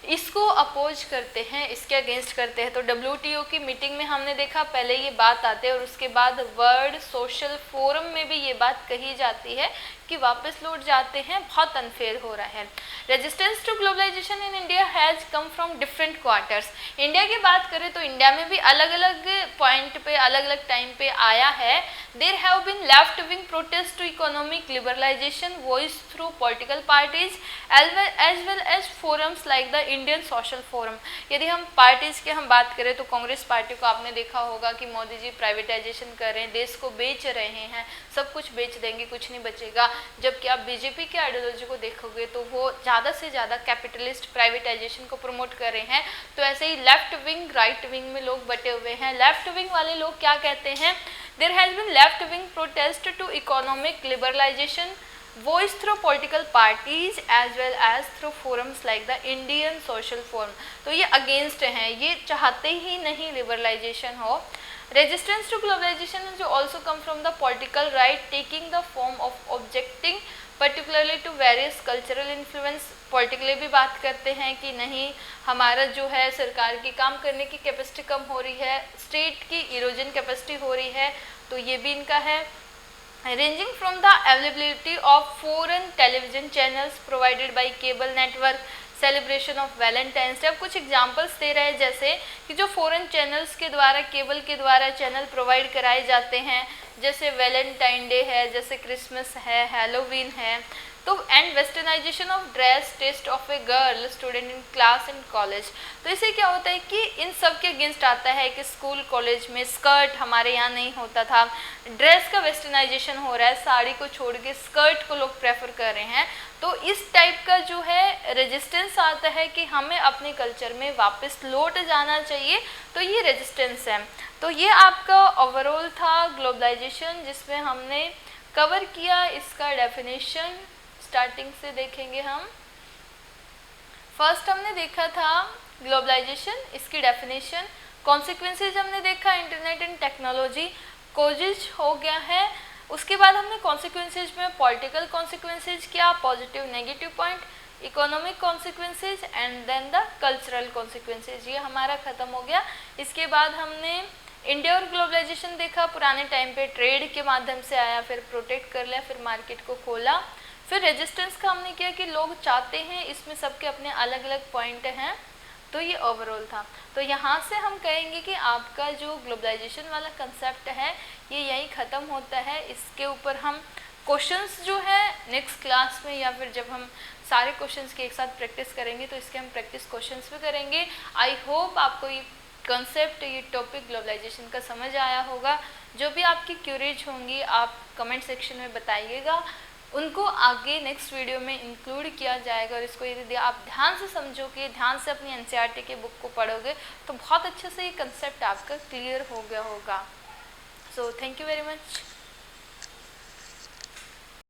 इसको अपोज करते हैं, इसके अगेंस्ट करते हैं। तो WTO की मीटिंग में हमने देखा पहले ये बात आते है और उसके बाद वर्ल्ड सोशल फोरम में भी ये बात कही जाती है कि वापस लौट जाते हैं, बहुत अनफेयर हो रहा है। Resistance to globalization in India has come from different quarters. India की बात करें तो इंडिया में भी अलग अलग पॉइंट पे अलग अलग टाइम पे आया है। There have been left wing protest to economic liberalization voice through political parties as well as forums like the Indian social forum. यदि हम पार्टीज की हम बात करें तो कांग्रेस पार्टी को आपने देखा होगा कि मोदी जी प्राइवेटाइजेशन कर रहे हैं, देश को बेच रहे हैं, सब कुछ बेच देंगे, कुछ नहीं बचेगा। जबकि आप बीजेपी की आइडियोलॉजी को देखोगे तो वो ज़्यादा से ज़्यादा कैपिटलिस्ट प्राइवेटाइजेशन को प्रमोट कर रहे हैं। तो ऐसे ही लेफ्ट विंग राइट विंग में लोग बटे हुए हैं। लेफ्ट विंग वाले लोग क्या कहते हैं? There has been left wing protest to economic liberalization voice through political parties as well as through forums like the Indian social forum. तो ये अगेंस्ट हैं, ये चाहते ही नहीं लिबरलाइजेशन हो। Resistance to globalization is also come from the political right taking the form of objecting particularly to various cultural influence। Politically भी बात करते हैं कि नहीं, हमारा जो है सरकार की काम करने की कैपेसिटी कम हो रही है, स्टेट की इरोजन कैपेसिटी हो रही है, तो ये भी इनका है। Ranging from the availability of foreign television channels provided by cable network, celebration of Valentine's day. अब कुछ एग्जांपल्स दे रहे हैं जैसे कि जो फॉरेन चैनल्स के द्वारा केबल के द्वारा चैनल प्रोवाइड कराए जाते हैं, जैसे वैलेंटाइन डे है, जैसे क्रिसमस है, हैलोवीन है। तो and westernization of dress taste of a girl student in class in college. तो इससे क्या होता है कि इन सब के अगेंस्ट आता है कि स्कूल कॉलेज में स्कर्ट हमारे यहाँ नहीं होता था, ड्रेस का वेस्टर्नाइजेशन हो रहा है, साड़ी को छोड़ के स्कर्ट को लोग प्रेफर कर रहे हैं। तो इस टाइप का जो है रेजिस्टेंस आता है कि हमें अपने कल्चर में वापस लौट जाना चाहिए, तो ये रेजिस्टेंस है। तो ये आपका ओवरऑल था ग्लोबलाइजेशन जिसमें हमने कवर किया। इसका डेफिनेशन स्टार्टिंग से देखेंगे हम। फर्स्ट हमने देखा था ग्लोबलाइजेशन, इसकी डेफिनेशन, कॉन्सिक्वेंसेज हमने देखा, इंटरनेट एंड टेक्नोलॉजी कोजिज हो गया है। उसके बाद हमने कॉन्सिक्वेंसेज में पॉलिटिकल कॉन्सिक्वेंसेज किया, positive negative point, economic consequences and then the cultural consequences, ये हमारा ख़त्म हो गया। इसके बाद हमने इंडिया और ग्लोबलाइजेशन देखा, पुराने टाइम पे ट्रेड के माध्यम से आया, फिर प्रोटेक्ट कर लिया, फिर मार्केट को खोला। फिर रेजिस्टेंस का हमने किया कि लोग चाहते हैं, इसमें सबके अपने अलग अलग पॉइंट हैं। तो ये ओवरऑल था। तो यहाँ से हम कहेंगे कि आपका जो ग्लोबलाइजेशन वाला कंसेप्ट है ये यहीं ख़त्म होता है। इसके ऊपर हम क्वेश्चंस जो है नेक्स्ट क्लास में या फिर जब हम सारे क्वेश्चंस के एक साथ प्रैक्टिस करेंगे तो इसके हम प्रैक्टिस क्वेश्चंस भी करेंगे। आई होप आपको ये कंसेप्ट, ये टॉपिक ग्लोबलाइजेशन का समझ आया होगा। जो भी आपकी क्यूरीज होंगी आप कमेंट सेक्शन में बताइएगा, उनको आगे नेक्स्ट वीडियो में इंक्लूड किया जाएगा। और इसको यदि आप ध्यान से समझोगे, ध्यान से अपनी एनसीईआरटी के बुक को पढ़ोगे तो बहुत अच्छे से ये कंसेप्ट आपका क्लियर हो गया होगा। So thank you very much.